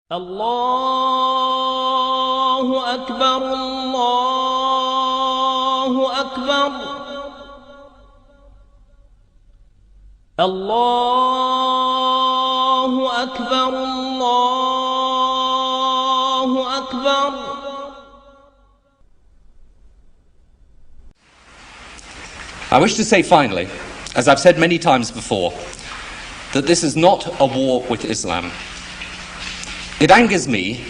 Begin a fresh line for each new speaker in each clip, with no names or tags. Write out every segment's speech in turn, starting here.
الله أكبر الله أكبر الله أكبر الله أكبر.
I wish to say finally, as I've said many times before, that this is not a war with Islam. It angers me,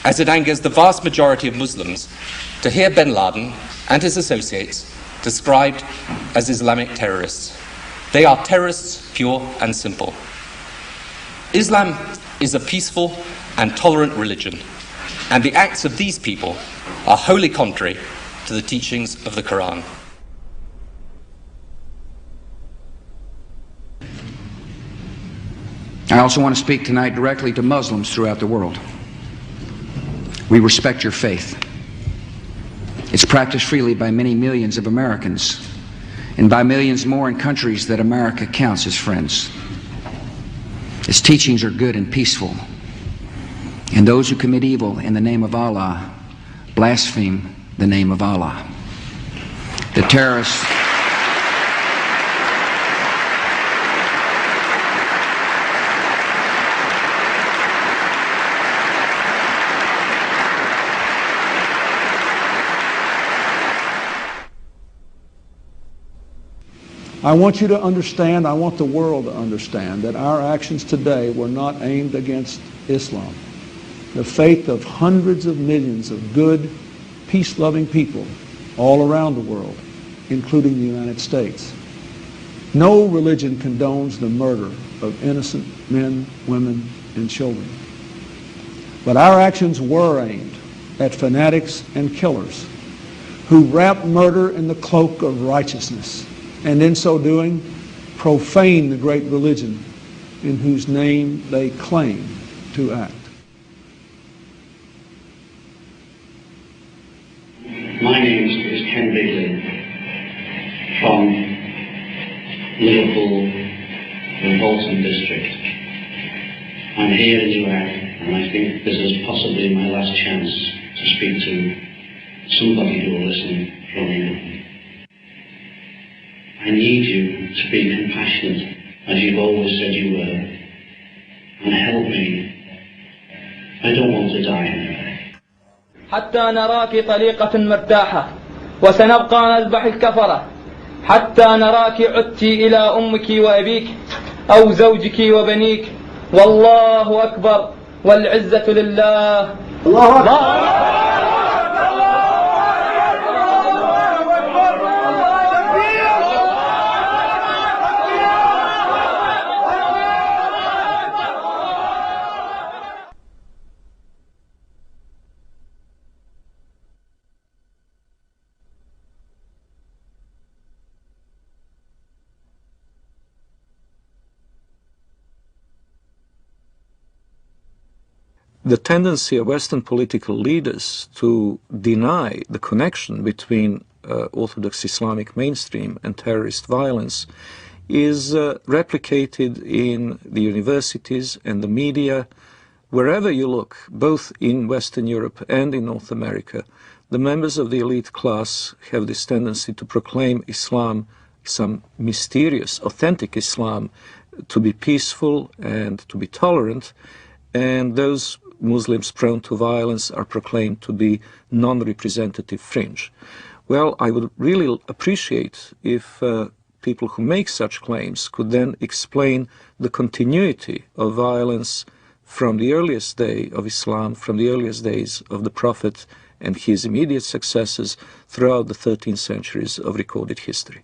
as it angers the vast majority of Muslims, to hear bin Laden and his associates described as Islamic terrorists. They are terrorists, pure and simple. Islam is a peaceful and tolerant religion, and the acts of these people are wholly contrary to the teachings of the Quran.
I also want to speak tonight directly to Muslims throughout the world. We respect your faith. It's practiced freely by many millions of Americans, and by millions more in countries that America counts as friends. Its teachings are good and peaceful, and those who commit evil in the name of Allah blaspheme the name of Allah. The terrorists
I want you to understand, I want the world to understand that our actions today were not aimed against Islam. The faith of hundreds of millions of good, peace-loving people all around the world, including the United States. No religion condones the murder of innocent men, women, and children. But our actions were aimed at fanatics and killers who wrap murder in the cloak of righteousness, and in so doing, profane the great religion in whose name they claim to act.
My name is Ken Bigley from Liverpool, the Bolton district. I'm here in Iraq, and I think this is possibly my last chance to speak to somebody who will listen from England. I need you to be compassionate, as you've always said you were, and help me. I don't want to die now.
حتى نراك طليقة مرتاحة وسنبقى نذبح الكفرة حتى نراك عدت إلى أمك وأبيك أو زوجك وبنيك والله أكبر والعزة لله. الله أكبر.
The tendency of Western political leaders to deny the connection between Orthodox Islamic mainstream and terrorist violence is replicated in the universities and the media. Wherever you look, both in Western Europe and in North America, the members of the elite class have this tendency to proclaim Islam, some mysterious, authentic Islam, to be peaceful and to be tolerant, and those Muslims prone to violence are proclaimed to be non-representative fringe. Well, I would really appreciate if people who make such claims could then explain the continuity of violence from the earliest day of Islam, from the earliest days of the Prophet and his immediate successors throughout the 13 centuries of recorded history.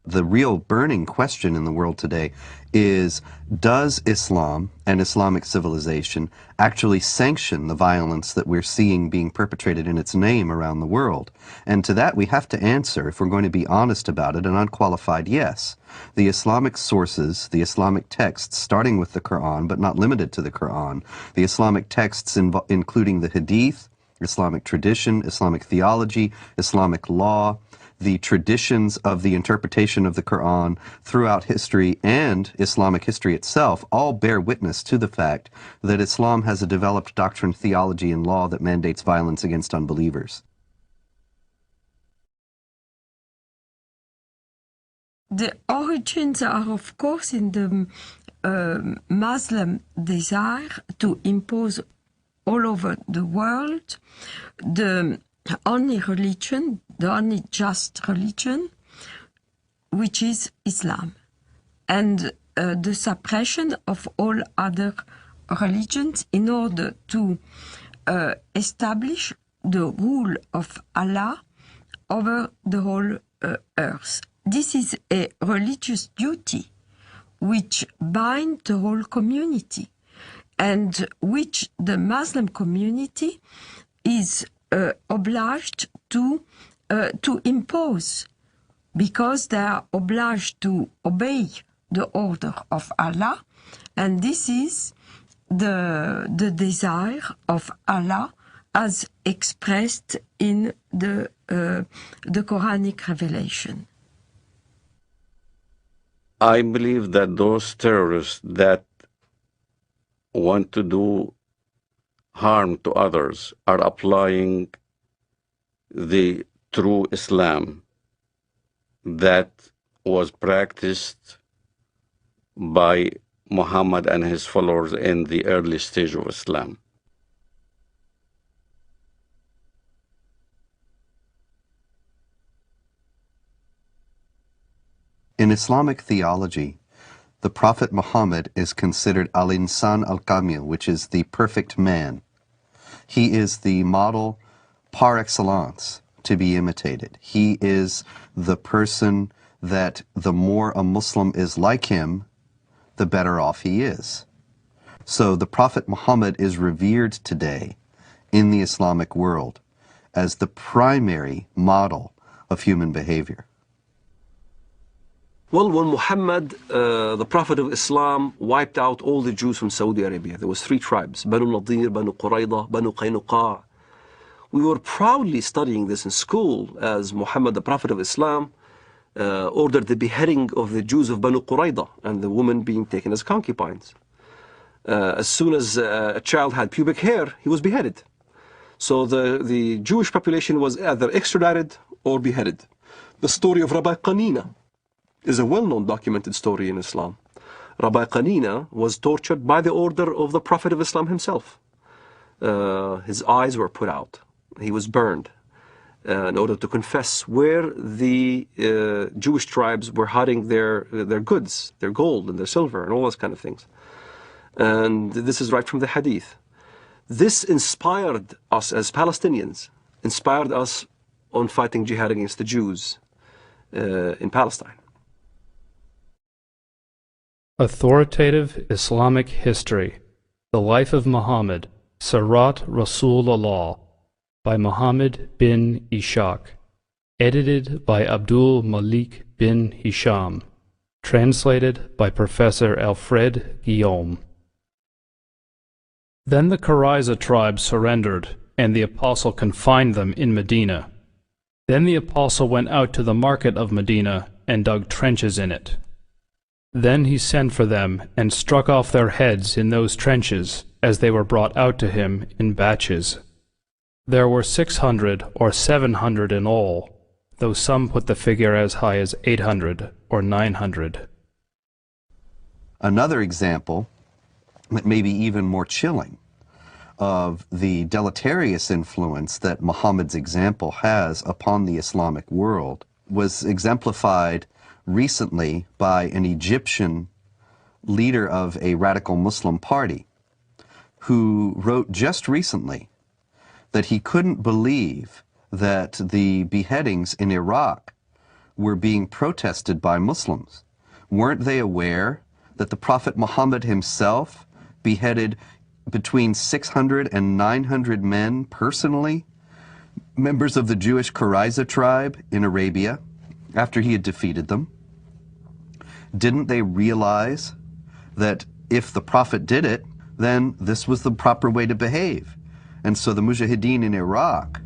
The real burning question in the world today is, does Islam and Islamic civilization actually sanction the violence that we're seeing being perpetrated in its name around the world? And to that we have to answer, if we're going to be honest about it, an unqualified yes. The Islamic sources, the Islamic texts, starting with the Quran, but not limited to the Quran, the Islamic texts including the Hadith, Islamic tradition, Islamic theology, Islamic law, the traditions of the interpretation of the Quran throughout history and Islamic history itself all bear witness to the fact that Islam has a developed doctrine, theology, and law that mandates violence against unbelievers.
The origins are, of course, in the Muslim desire to impose all over the world the only religion, the only just religion, which is Islam, and the suppression of all other religions in order to establish the rule of Allah over the whole earth. This is a religious duty which binds the whole community and which the Muslim community is obliged to impose, because they are obliged to obey the order of Allah, and this is the desire of Allah as expressed in the Quranic revelation.
I believe that those terrorists that want to do harm to others are applying the true Islam that was practiced by Muhammad and his followers in the early stage of Islam.
In Islamic theology, the Prophet Muhammad is considered al-insan al-kamil, which is the perfect man. He is the model par excellence to be imitated. He is the person that the more a Muslim is like him, the better off he is. So the Prophet Muhammad is revered today in the Islamic world as the primary model of human behavior.
Well, when Muhammad, the Prophet of Islam, wiped out all the Jews from Saudi Arabia, there was 3 tribes, Banu Nadir, Banu Qurayza, Banu Qaynuqa. We were proudly studying this in school as Muhammad, the Prophet of Islam, ordered the beheading of the Jews of Banu Qurayza and the women being taken as concubines. As soon as a child had pubic hair, he was beheaded. So the Jewish population was either extradited or beheaded. The story of Rabbi Qanina is a well-known documented story in Islam. Rabbi Qanina was tortured by the order of the Prophet of Islam himself. His eyes were put out. He was burned in order to confess where the Jewish tribes were hiding their goods, their gold and their silver and all those kind of things. And this is right from the Hadith. This inspired us as Palestinians, inspired us on fighting jihad against the Jews in Palestine.
Authoritative Islamic History, The Life of Muhammad, Sirat Rasulullah, by Muhammad bin Ishaq, edited by Abdul Malik bin Hisham, translated by Professor Alfred Guillaume. Then the Qurayza tribe surrendered, and the apostle confined them in Medina. Then the apostle went out to the market of Medina and dug trenches in it. Then he sent for them and struck off their heads in those trenches as they were brought out to him in batches. There were 600 or 700 in all, though some put the figure as high as 800 or 900.
Another example, that may be even more chilling, of the deleterious influence that Muhammad's example has upon the Islamic world was exemplified recently by an Egyptian leader of a radical Muslim party who wrote just recently that he couldn't believe that the beheadings in Iraq were being protested by Muslims. Weren't they aware that the Prophet Muhammad himself beheaded between 600 and 900 men personally, members of the Jewish Qurayza tribe in Arabia, after he had defeated them? Didn't they realize that if the Prophet did it, then this was the proper way to behave? And so the Mujahideen in Iraq,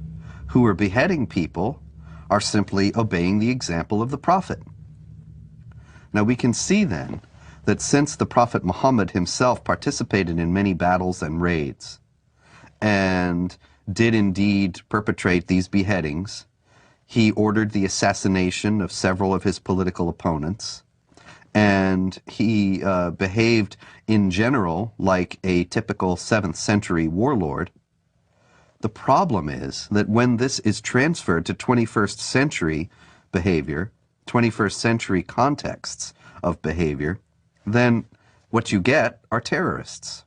who were beheading people, are simply obeying the example of the Prophet. Now we can see then that since the Prophet Muhammad himself participated in many battles and raids, and did indeed perpetrate these beheadings, he ordered the assassination of several of his political opponents, and he behaved in general like a typical 7th century warlord. The problem is that when this is transferred to 21st century behavior, 21st century contexts of behavior, then what you get are terrorists.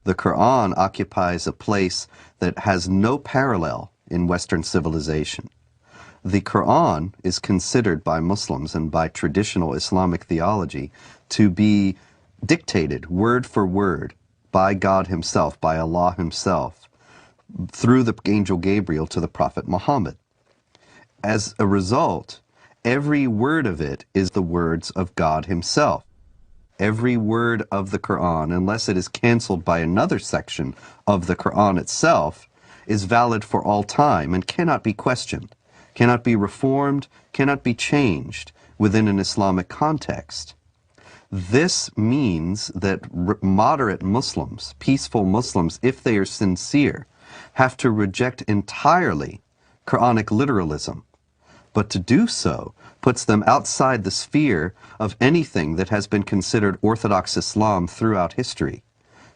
The Quran occupies a place that has no parallel in Western civilization. The Quran is considered by Muslims and by traditional Islamic theology to be dictated word for word by God himself, by Allah himself, through the angel Gabriel to the Prophet Muhammad. As a result, every word of it is the words of God himself. Every word of the Quran, unless it is canceled by another section of the Quran itself, is valid for all time and cannot be questioned, cannot be reformed, cannot be changed within an Islamic context. This means that moderate Muslims, peaceful Muslims, if they are sincere, have to reject entirely Quranic literalism. But to do so puts them outside the sphere of anything that has been considered Orthodox Islam throughout history,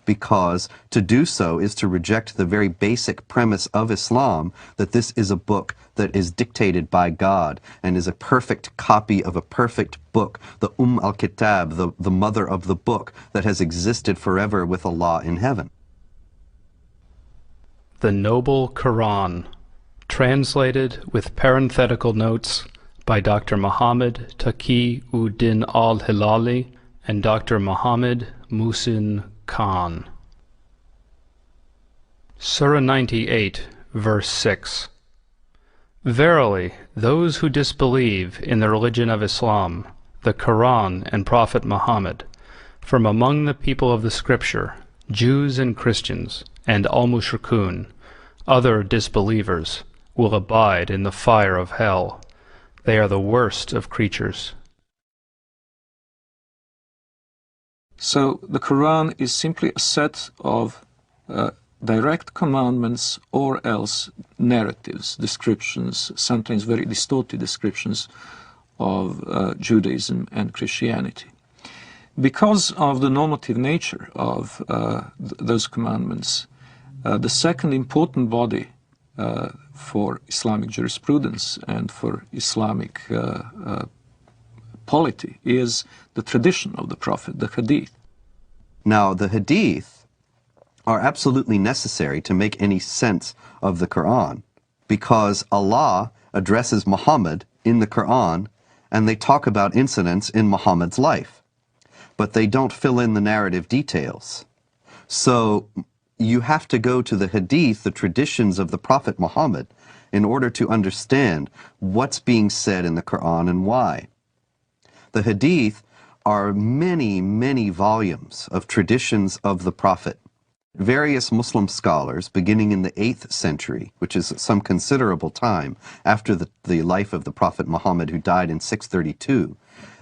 because to do so is to reject the very basic premise of Islam, that this is a book that is dictated by God and is a perfect copy of a perfect book, the al-Kitab, the mother of the book that has existed forever with Allah in heaven.
The Noble Quran, translated with parenthetical notes by Dr. Muhammad Taqi-ud-Din al-Hilali and Dr. Muhammad Muhsin Khan. Surah 98, verse 6. Verily, those who disbelieve in the religion of Islam, the Quran and Prophet Muhammad, from among the people of the Scripture, Jews and Christians, and al-Mushrikun, other disbelievers, will abide in the fire of hell. They are the worst of creatures.
So the Quran is simply a set of direct commandments or else narratives, descriptions, sometimes very distorted descriptions of Judaism and Christianity. Because of the normative nature of those commandments, the second important body for Islamic jurisprudence and for Islamic polity is the tradition of the Prophet, the Hadith.
Now, the Hadith are absolutely necessary to make any sense of the Quran, because Allah addresses Muhammad in the Quran and they talk about incidents in Muhammad's life, but they don't fill in the narrative details. So you have to go to the Hadith, the traditions of the Prophet Muhammad, in order to understand what's being said in the Quran and why. The Hadith are many, many volumes of traditions of the Prophet. Various Muslim scholars, beginning in the 8th century, which is some considerable time after the life of the Prophet Muhammad, who died in 632,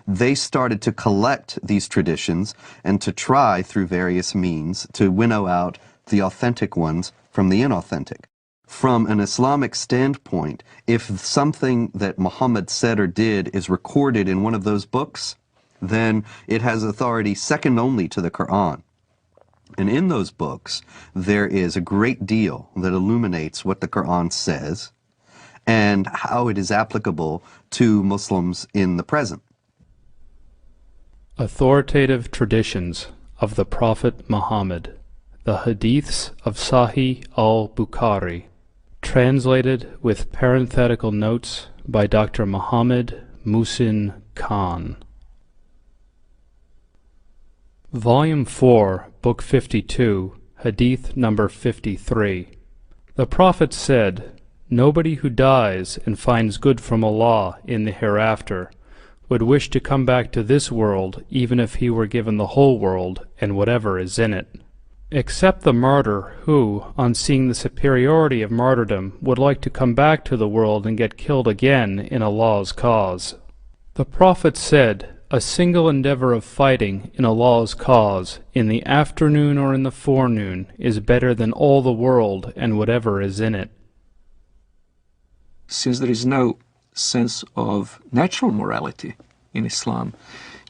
they started to collect these traditions and to try, through various means, to winnow out the authentic ones from the inauthentic. From an Islamic standpoint, if something that Muhammad said or did is recorded in one of those books, then it has authority second only to the Quran. And in those books, there is a great deal that illuminates what the Quran says and how it is applicable to Muslims in the present.
Authoritative traditions of the Prophet Muhammad, the Hadiths of Sahih al-Bukhari, translated with parenthetical notes by Dr. Muhammad Muhsin Khan. Volume 4, Book 52, Hadith number 53. The Prophet said, "Nobody who dies and finds good from Allah in the hereafter would wish to come back to this world even if he were given the whole world and whatever is in it." except the martyr who, on seeing the superiority of martyrdom, would like to come back to the world and get killed again in Allah's cause. The Prophet said, "A single endeavor of fighting in Allah's cause, in the afternoon or in the forenoon, is better than all the world and whatever is in it."
Since there is no sense of natural morality in Islam,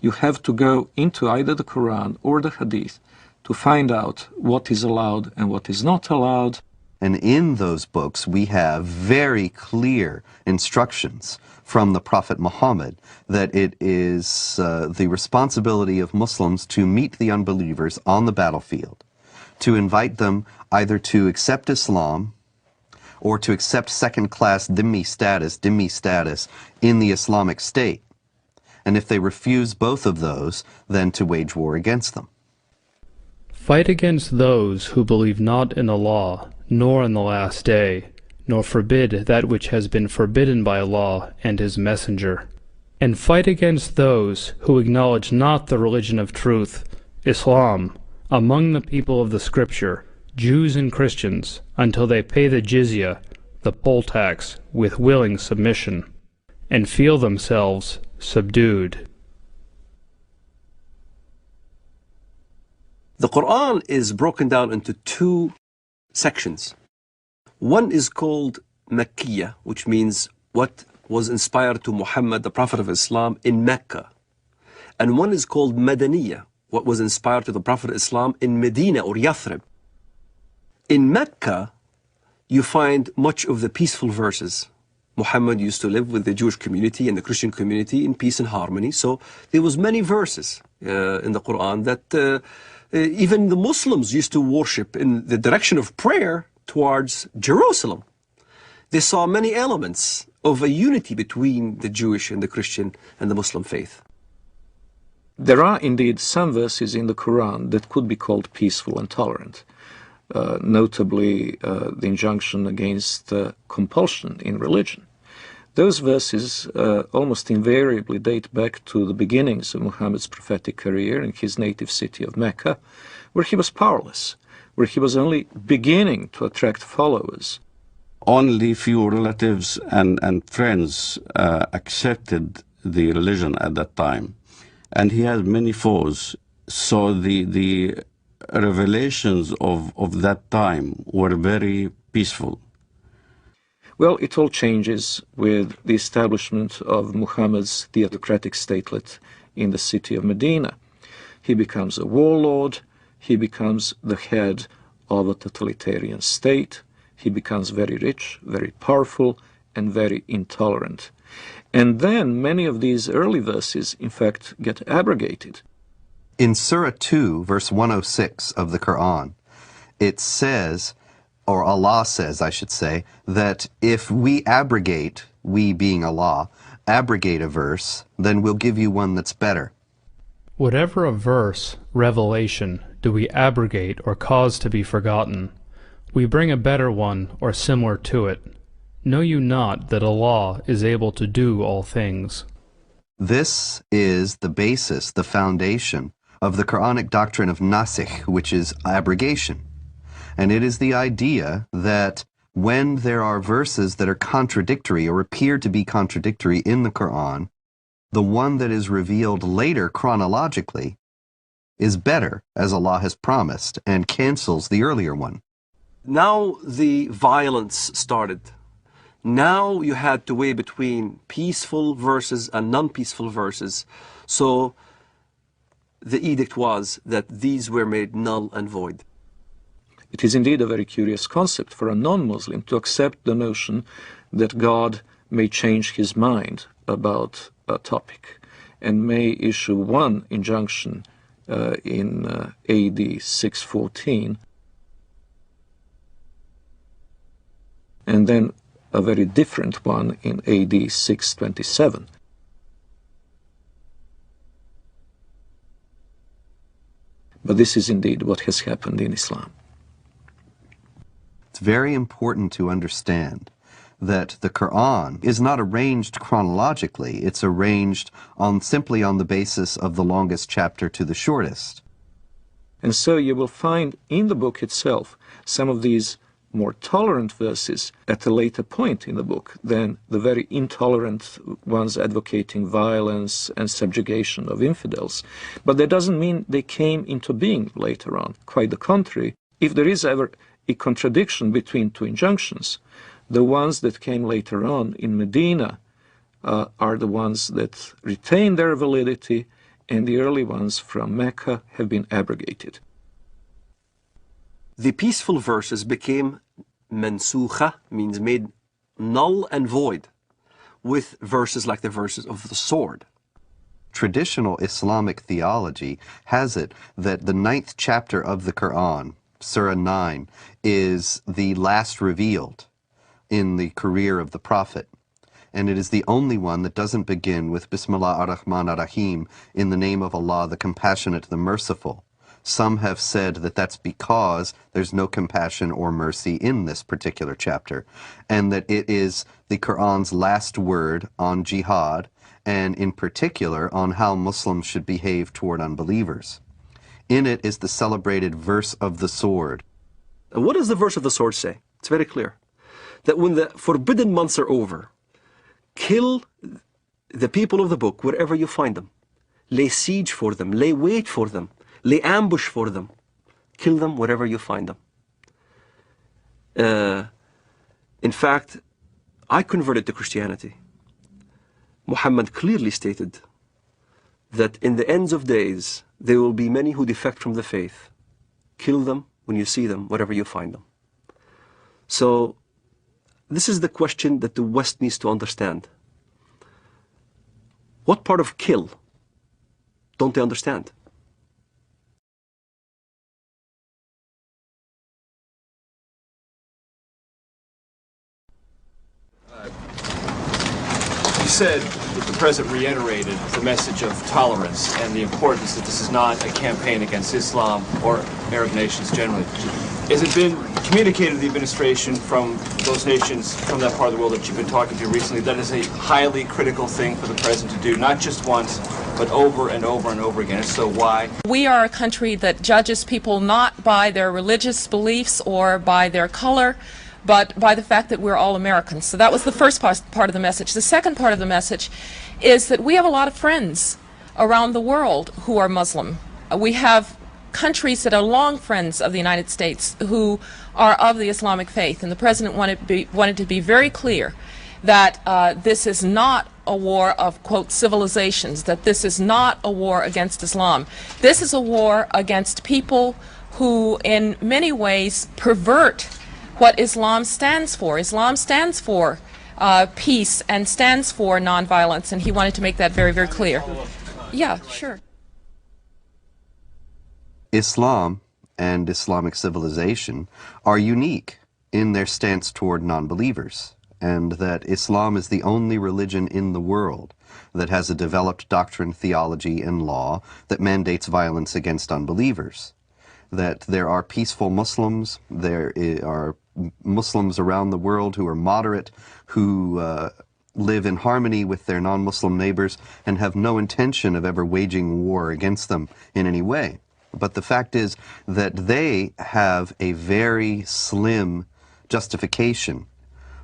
you have to go into either the Quran or the Hadith to find out what is allowed and what is not allowed.
And in those books we have very clear instructions from the Prophet Muhammad that it is the responsibility of Muslims to meet the unbelievers on the battlefield, to invite them either to accept Islam or to accept second-class dhimmi status in the Islamic State. And if they refuse both of those, then to wage war against them.
Fight against those who believe not in Allah, nor in the last day, nor forbid that which has been forbidden by Allah and His Messenger. And fight against those who acknowledge not the religion of truth, Islam, among the people of the Scripture, Jews and Christians, until they pay the jizya, the poll tax, with willing submission, and feel themselves subdued.
The Quran is broken down into two sections. One is called Makkiyah, which means what was inspired to Muhammad, the Prophet of Islam, in Mecca. And one is called Madaniyah, what was inspired to the Prophet of Islam in Medina or Yathrib. In Mecca, you find much of the peaceful verses. Muhammad used to live with the Jewish community and the Christian community in peace and harmony. So there was many verses in the Quran that even the Muslims used to worship in the direction of prayer towards Jerusalem. They saw many elements of a unity between the Jewish and the Christian and the Muslim faith.
There are indeed some verses in the Quran that could be called peaceful and tolerant. Notably the injunction against compulsion in religion. Those verses almost invariably date back to the beginnings of Muhammad's prophetic career in his native city of Mecca, where he was powerless, where he was only beginning to attract followers.
Only few relatives and friends accepted the religion at that time, and he had many foes. So the revelations of that time were very peaceful.
Well, it all changes with the establishment of Muhammad's theocratic statelet in the city of Medina. He becomes a warlord, he becomes the head of a totalitarian state, he becomes very rich, very powerful, and very intolerant. And then many of these early verses, in fact, get abrogated.
In Surah 2, verse 106 of the Quran, it says, or Allah says, I should say, that if we abrogate, we being Allah, abrogate a verse, then we'll give you one that's better.
Whatever a verse, revelation, do we abrogate or cause to be forgotten, we bring a better one or similar to it. Know you not that Allah is able to do all things?
This is the basis, the foundation of the Quranic doctrine of nasikh, which is abrogation. And it is the idea that when there are verses that are contradictory or appear to be contradictory in the Quran, the one that is revealed later chronologically is better, as Allah has promised, and cancels the earlier one.
Now the violence started. Now you had to weigh between peaceful verses and non-peaceful verses. So the edict was that these were made null and void.
It is indeed a very curious concept for a non-Muslim to accept the notion that God may change his mind about a topic and may issue one injunction in AD 614 and then a very different one in AD 627. But this is indeed what has happened in Islam.
It's very important to understand that the Quran is not arranged chronologically. It's arranged simply on the basis of the longest chapter to the shortest.
And so you will find in the book itself some of these more tolerant verses at a later point in the book than the very intolerant ones advocating violence and subjugation of infidels. But that doesn't mean they came into being later on. Quite the contrary. If there is ever a contradiction between two injunctions, the ones that came later on in Medina are the ones that retain their validity, and the early ones from Mecca have been abrogated.
The peaceful verses became mansukha, means made null and void, with verses like the verses of the sword.
Traditional Islamic theology has it that the 9th chapter of the Quran, Surah 9, is the last revealed in the career of the Prophet. And it is the only one that doesn't begin with Bismillah ar-Rahman ar-Rahim, in the name of Allah, the Compassionate, the Merciful. Some have said that that's because there's no compassion or mercy in this particular chapter, and that it is the Quran's last word on jihad, and in particular on how Muslims should behave toward unbelievers. In it is the celebrated verse of the sword.
And what does the verse of the sword say? It's very clear. That when the forbidden months are over, kill the people of the book wherever you find them. Lay siege for them, lay wait for them, lay ambush for them. Kill them wherever you find them. In fact, I converted to Christianity. Muhammad clearly stated that in the ends of days, there will be many who defect from the faith. Kill them when you see them, wherever you find them. So, this is the question that the West needs to understand. What part of kill don't they understand?
You said that the President reiterated the message of tolerance and the importance that this is not a campaign against Islam or Arab nations generally. Has it been communicated to the administration from those nations, from that part of the world that you've been talking to recently, that is a highly critical thing for the President to do, not just once, but over and over and over again? If so, why?
We are a country that judges people not by their religious beliefs or by their color, but by the fact that we're all Americans. So that was the first part of the message. The second part of the message is that we have a lot of friends around the world who are Muslim. We have countries that are long friends of the United States who are of the Islamic faith, and the President wanted to be very clear that this is not a war of, quote, civilizations, that this is not a war against Islam. This is a war against people who in many ways pervert what Islam stands for. Islam stands for peace and stands for nonviolence, and he wanted to make that very, very clear. Yeah, sure.
Islam and Islamic civilization are unique in their stance toward non-believers, and that Islam is the only religion in the world that has a developed doctrine, theology, and law that mandates violence against unbelievers. That there are peaceful Muslims, there are Muslims around the world who are moderate, who live in harmony with their non-Muslim neighbors and have no intention of ever waging war against them in any way. But the fact is that they have a very slim justification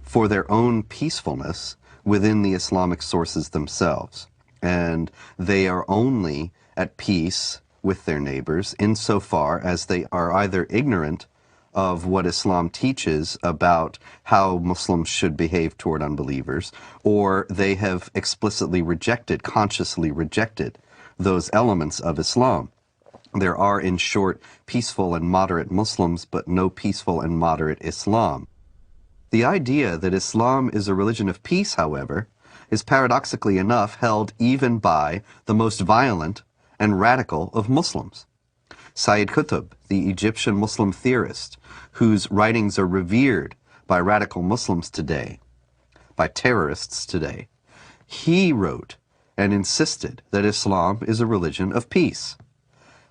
for their own peacefulness within the Islamic sources themselves. And they are only at peace with their neighbors insofar as they are either ignorant of what Islam teaches about how Muslims should behave toward unbelievers, or they have explicitly rejected, consciously rejected, those elements of Islam. There are, in short, peaceful and moderate Muslims, but no peaceful and moderate Islam. The idea that Islam is a religion of peace, however, is paradoxically enough held even by the most violent and radical of Muslims. Sayyid Qutb, the Egyptian Muslim theorist, whose writings are revered by radical Muslims today, by terrorists today, he wrote and insisted that Islam is a religion of peace.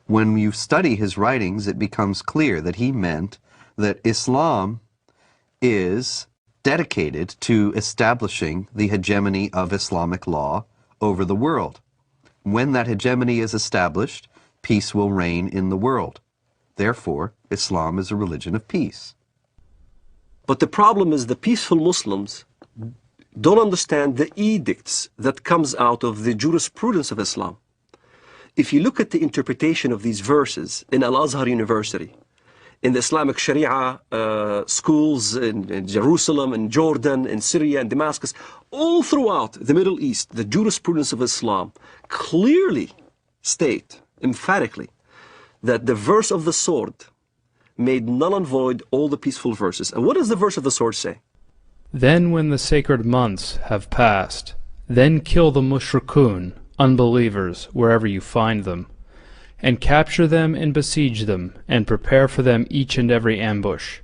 When you study his writings, it becomes clear that he meant that Islam is dedicated to establishing the hegemony of Islamic law over the world. When that hegemony is established, peace will reign in the world. Therefore, Islam is a religion of peace.
But the problem is the peaceful Muslims don't understand the edicts that comes out of the jurisprudence of Islam. If you look at the interpretation of these verses in Al-Azhar University, in the Islamic Sharia schools in Jerusalem, in Jordan, in Syria, and Damascus, all throughout the Middle East, the jurisprudence of Islam clearly state, emphatically, that the verse of the sword made null and void all the peaceful verses. And what does the verse of the sword say?
Then when the sacred months have passed, then kill the mushrikun, unbelievers, wherever you find them, and capture them and besiege them, and prepare for them each and every ambush.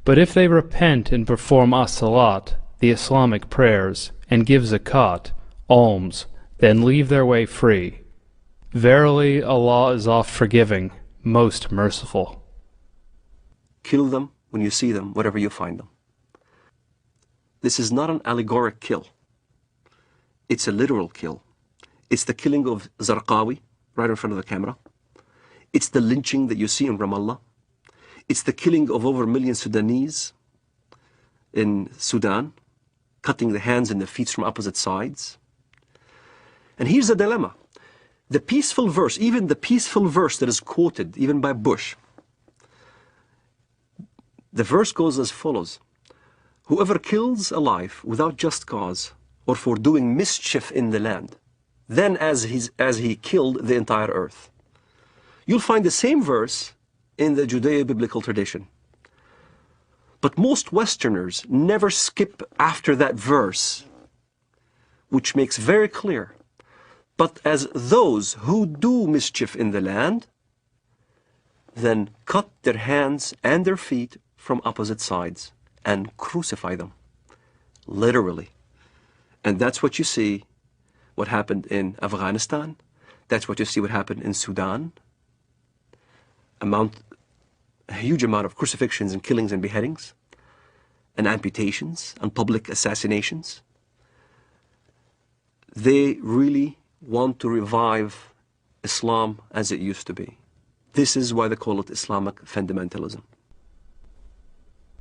But if they repent and perform as-salat, the Islamic prayers, and give zakat, alms, then leave their way free. Verily, Allah is oft-forgiving, most merciful.
Kill them when you see them, wherever you find them. This is not an allegoric kill. It's a literal kill. It's the killing of Zarqawi, right in front of the camera. It's the lynching that you see in Ramallah. It's the killing of over 1 million Sudanese in Sudan, cutting the hands and the feet from opposite sides. And here's the dilemma. The peaceful verse, even the peaceful verse that is quoted, even by Bush, the verse goes as follows: whoever kills a life without just cause or for doing mischief in the land, then as he killed the entire earth. You'll find the same verse in the Judeo-biblical tradition. But most Westerners never skip after that verse, which makes very clear, but as those who do mischief in the land, then cut their hands and their feet from opposite sides and crucify them, literally. And that's what you see, what happened in Afghanistan. That's what you see what happened in Sudan. A huge amount of crucifixions and killings and beheadings and amputations and public assassinations. They really want to revive Islam as it used to be. This is why they call it Islamic fundamentalism.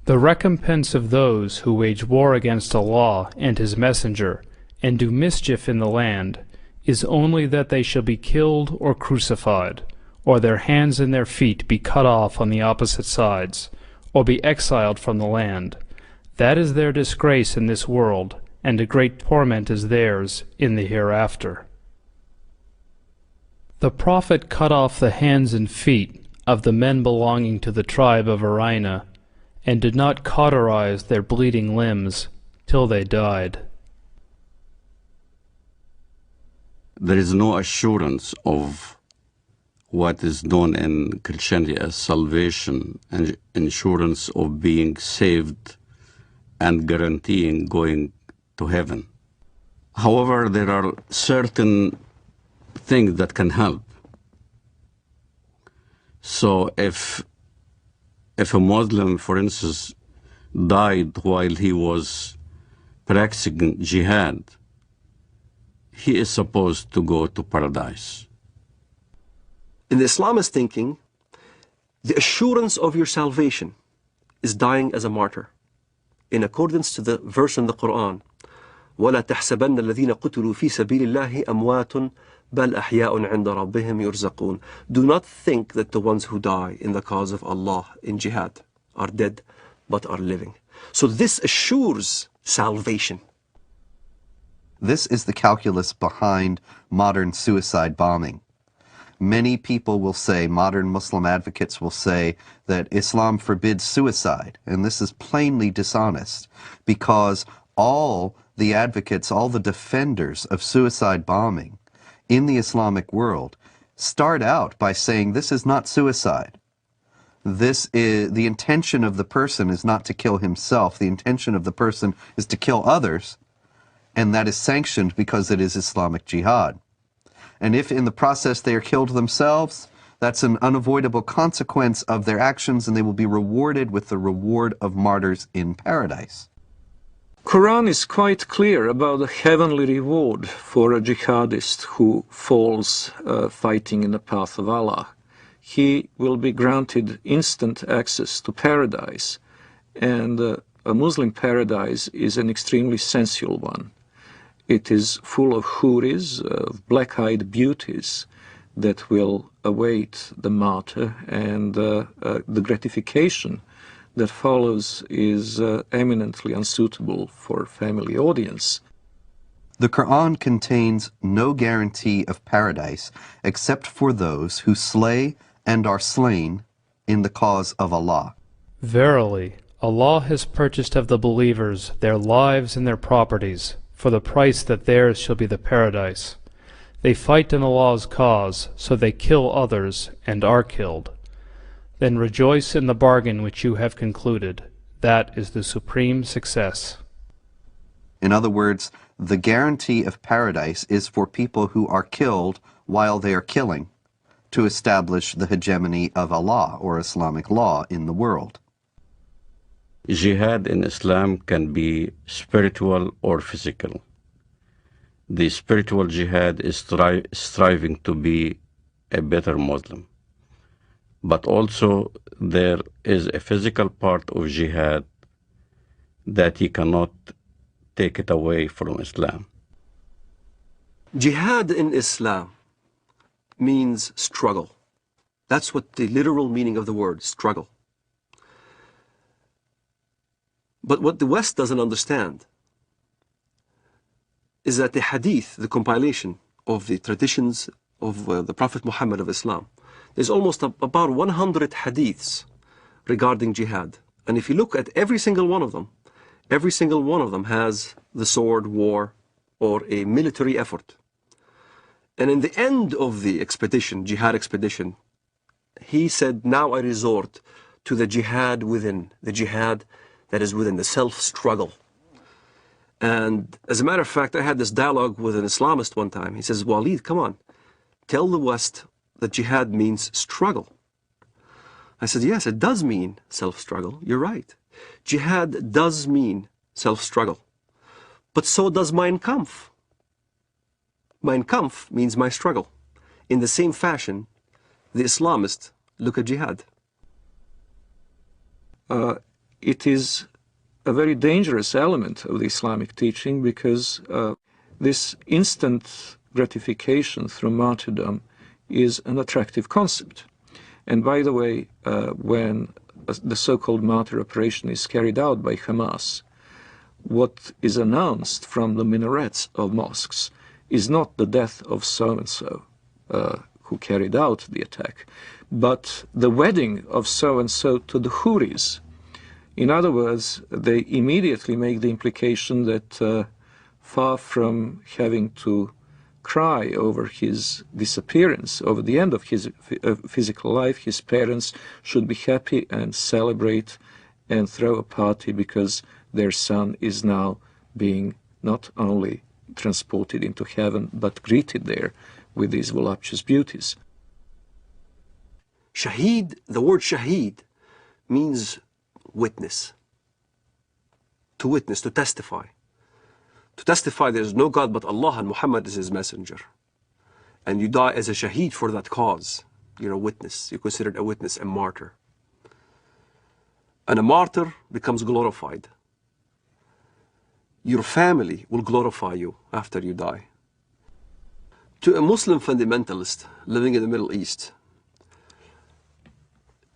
The recompense of those who wage war against Allah and His Messenger and do mischief in the land is only that they shall be killed or crucified, or their hands and their feet be cut off on the opposite sides, or be exiled from the land. That is their disgrace in this world, and a great torment is theirs in the hereafter. The Prophet cut off the hands and feet of the men belonging to the tribe of Arina, and did not cauterize their bleeding limbs till they died.
There is no assurance of what is known in Christianity as salvation and insurance of being saved and guaranteeing going to heaven. However, there are certain things that can help. So if a Muslim, for instance, died while he was practicing jihad, he is supposed to go to paradise.
In the Islamist thinking, the assurance of your salvation is dying as a martyr, in accordance to the verse in the Quran, وَلَا تَحْسَبَنَّ الَّذِينَ قُتِلُوا فِي سَبِيلِ اللَّهِ أَمْوَاتٌ بَلْ أَحْيَاءٌ عِنْدَ رَبِّهِمْ يُرْزَقُونَ. Do not think that the ones who die in the cause of Allah in jihad are dead, but are living. So this assures salvation.
This is the calculus behind modern suicide bombing. Many people will say, modern Muslim advocates will say, that Islam forbids suicide, and this is plainly dishonest, because all the advocates, all the defenders of suicide bombing in the Islamic world start out by saying this is not suicide. This is, the intention of the person is not to kill himself, the intention of the person is to kill others, and that is sanctioned because it is Islamic jihad. And if in the process they are killed themselves, that's an unavoidable consequence of their actions, and they will be rewarded with the reward of martyrs in paradise.
Quran is quite clear about the heavenly reward for a jihadist who falls fighting in the path of Allah. he will be granted instant access to paradise. And a Muslim paradise is an extremely sensual one. It is full of houris, of black-eyed beauties that will await the martyr, and the gratification that follows is eminently unsuitable for family audience.
The Quran contains no guarantee of paradise except for those who slay and are slain in the cause of Allah.
Verily, Allah has purchased of the believers their lives and their properties, for the price that theirs shall be the paradise. They fight in Allah's cause, so they kill others, and are killed. Then rejoice in the bargain which you have concluded. That is the supreme success.
In other words, the guarantee of paradise is for people who are killed while they are killing, to establish the hegemony of Allah, or Islamic law, in the world.
Jihad in Islam can be spiritual or physical. The spiritual jihad is striving to be a better Muslim. But also there is a physical part of jihad that you cannot take it away from Islam.
Jihad in Islam means struggle. That's what the literal meaning of the word, struggle. But what the West doesn't understand is that the hadith, the compilation of the traditions of the Prophet Muhammad of Islam, there's almost about 100 hadiths regarding jihad. And if you look at every single one of them has the sword, war, or a military effort. And in the end of the expedition, jihad expedition, he said, now I resort to the jihad within, the jihad that is within, the self-struggle. And as a matter of fact, I had this dialogue with an Islamist one time. He says, Walid, come on, tell the West that jihad means struggle. I said, yes, it does mean self-struggle. You're right. Jihad does mean self-struggle. But so does Mein Kampf. Mein Kampf means my struggle. In the same fashion, the Islamists look at jihad.
It is a very dangerous element of the Islamic teaching, because this instant gratification through martyrdom is an attractive concept. And by the way, when the so-called martyr operation is carried out by Hamas, what is announced from the minarets of mosques is not the death of so-and-so who carried out the attack, but the wedding of so-and-so to the houris. In other words, they immediately make the implication that far from having to cry over his disappearance, over the end of his physical life, his parents should be happy and celebrate and throw a party because their son is now being not only transported into heaven, but greeted there with these voluptuous beauties.
Shaheed, the word shaheed, means witness. To witness, to testify. To testify there is no God but Allah and Muhammad is His messenger. And you die as a shaheed for that cause. You're a witness. You're considered a witness, a martyr. And a martyr becomes glorified. Your family will glorify you after you die. To a Muslim fundamentalist living in the Middle East,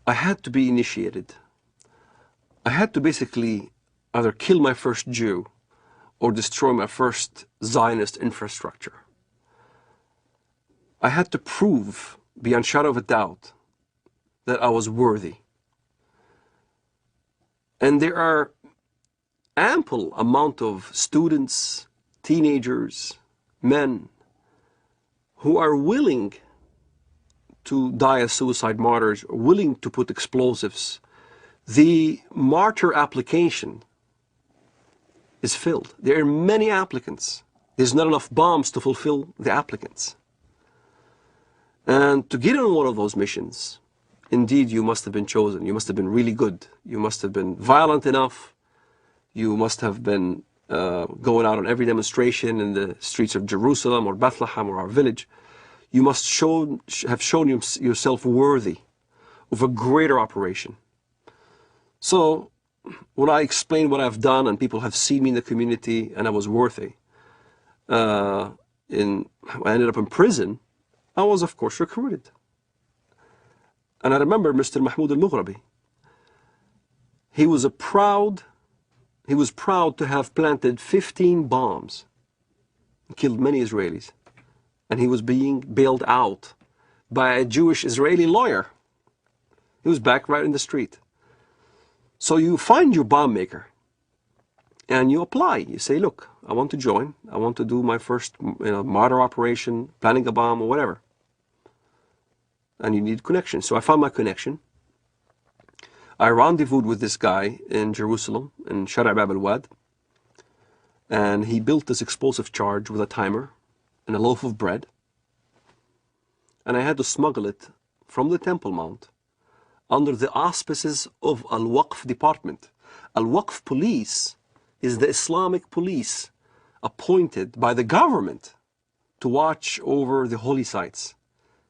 I had to be initiated. I had to basically either kill my first Jew or destroy my first Zionist infrastructure. I had to prove, beyond shadow of a doubt, that I was worthy. And there are ample amount of students, teenagers, men, who are willing to die as suicide martyrs, or willing to put explosives. The martyr application is filled. There are many applicants. There's not enough bombs to fulfill the applicants. And to get on one of those missions, indeed you must have been chosen. You must have been really good. You must have been violent enough. You must have been going out on every demonstration in the streets of Jerusalem or Bethlehem or our village. You must have shown yourself worthy of a greater operation. So when I explain what I've done and people have seen me in the community and I was worthy, I ended up in prison, I was of course recruited. And I remember Mr. Mahmoud al-Mughrabi. He was proud to have planted 15 bombs and killed many Israelis. And he was being bailed out by a Jewish Israeli lawyer. He was back right in the street. So you find your bomb maker and you apply. You say, look, I want to join. I want to do my first martyr operation, planning a bomb or whatever. And you need connection. So I found my connection. I rendezvoused with this guy in Jerusalem, in Shara' Bab al-Wad. And he built this explosive charge with a timer and a loaf of bread. And I had to smuggle it from the Temple Mount under the auspices of Al-Waqf department. Al-Waqf police is the Islamic police appointed by the government to watch over the holy sites.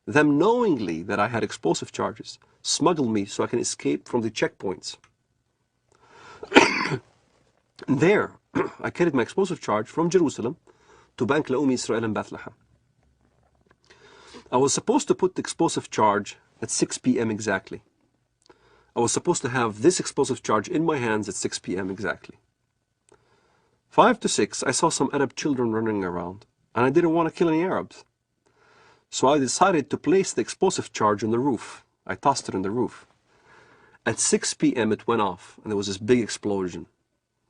Them knowingly that I had explosive charges smuggled me so I can escape from the checkpoints. And there, I carried my explosive charge from Jerusalem to Bank Leumi Israel in Bethlehem. I was supposed to put the explosive charge at 6 p.m. exactly. I was supposed to have this explosive charge in my hands at 6 p.m. exactly. 5 to 6, I saw some Arab children running around, and I didn't want to kill any Arabs. So I decided to place the explosive charge on the roof. I tossed it on the roof. At 6 p.m. it went off, and there was this big explosion.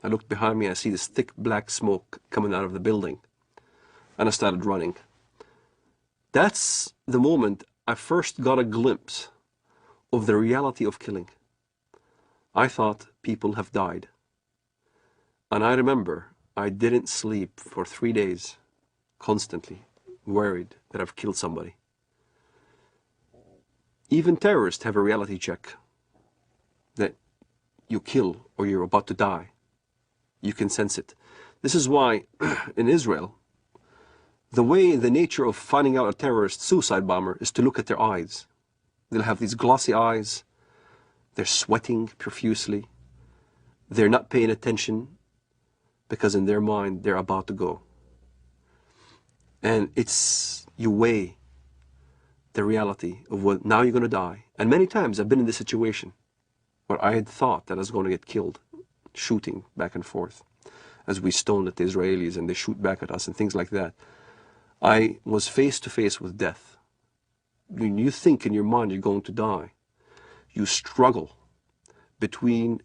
I looked behind me, I see this thick black smoke coming out of the building, and I started running. That's the moment I first got a glimpse of the reality of killing. I thought people have died. And I remember I didn't sleep for 3 days, constantly worried that I've killed somebody. Even terrorists have a reality check that you kill or you're about to die. You can sense it. This is why in Israel, the nature of finding out a terrorist suicide bomber is to look at their eyes. They'll have these glossy eyes. They're sweating profusely. They're not paying attention because in their mind they're about to go. And you weigh the reality of what now you're going to die. And many times I've been in this situation where I had thought that I was going to get killed, shooting back and forth as we stoned at the Israelis and they shoot back at us and things like that. I was face to face with death. When you think in your mind you're going to die, you struggle between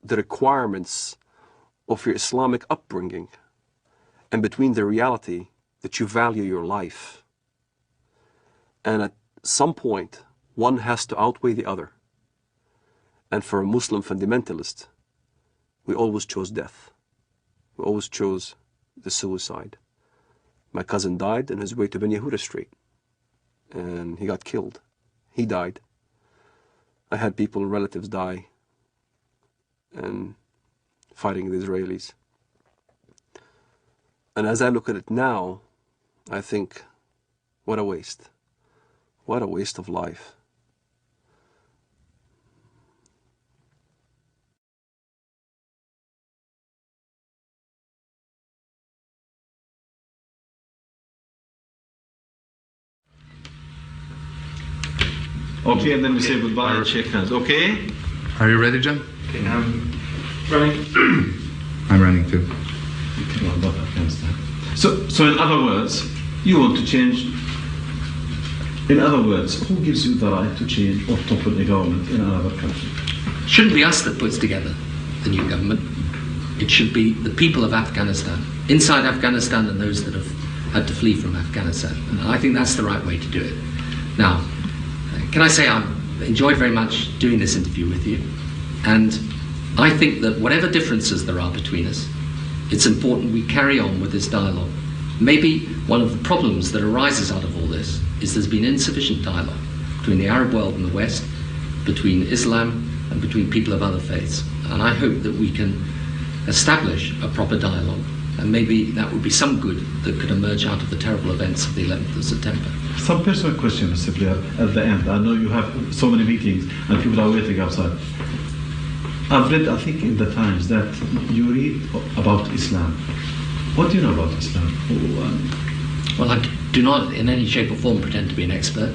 the requirements of your Islamic upbringing and between the reality that you value your life. And at some point, one has to outweigh the other. And for a Muslim fundamentalist, we always chose death. We always chose the suicide. My cousin died on his way to Ben Yehuda Street, and he got killed. He died. I had people, relatives die, and fighting the Israelis. And as I look at it now, I think, what a waste. What a waste of life.
Okay, and then we say goodbye and shake hands. Okay?
Are you ready, John?
Okay, I'm running.
I'm running too.
So in other words, you want to change. In other words, who gives you the right to change or topple a government in another country?
It shouldn't be us that puts together the new government. It should be the people of Afghanistan, inside Afghanistan and those that have had to flee from Afghanistan. And I think that's the right way to do it. Now, can I say I've enjoyed very much doing this interview with you, and I think that whatever differences there are between us, it's important we carry on with this dialogue. Maybe one of the problems that arises out of all this is there's been insufficient dialogue between the Arab world and the West, between Islam and between people of other faiths. And I hope that we can establish a proper dialogue And maybe that would be some good that could emerge out of the terrible events of the 11th of September.
Some personal question, Mr. Blair, at the end. I know you have so many meetings and people are waiting outside. I've read, I think, in the Times that you read about Islam. What do you know about Islam?
Well, I do not in any shape or form pretend to be an expert,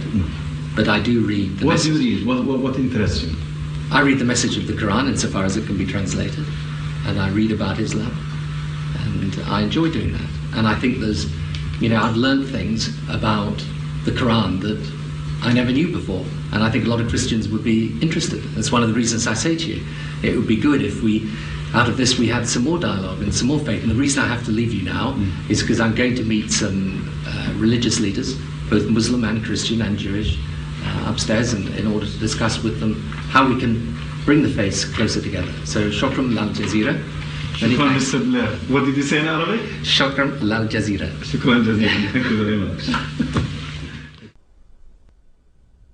but I do read the
What do you read? What interests you?
I read the message of the Quran insofar as it can be translated, and I read about Islam, and I enjoy doing that. And I think there's, I've learned things about the Quran that I never knew before, and I think a lot of Christians would be interested. That's one of the reasons I say to you, it would be good if out of this we had some more dialogue and some more faith. And the reason I have to leave you now is because I'm going to meet some religious leaders, both Muslim and Christian and Jewish, upstairs, and in order to discuss with them how we can bring the faiths closer together. So, shukran lal jazeera.
Shukran, Mr. Blair. What did you say in Arabic?
Shukran lal jazeera.
Shukran jazeera. Thank you very much.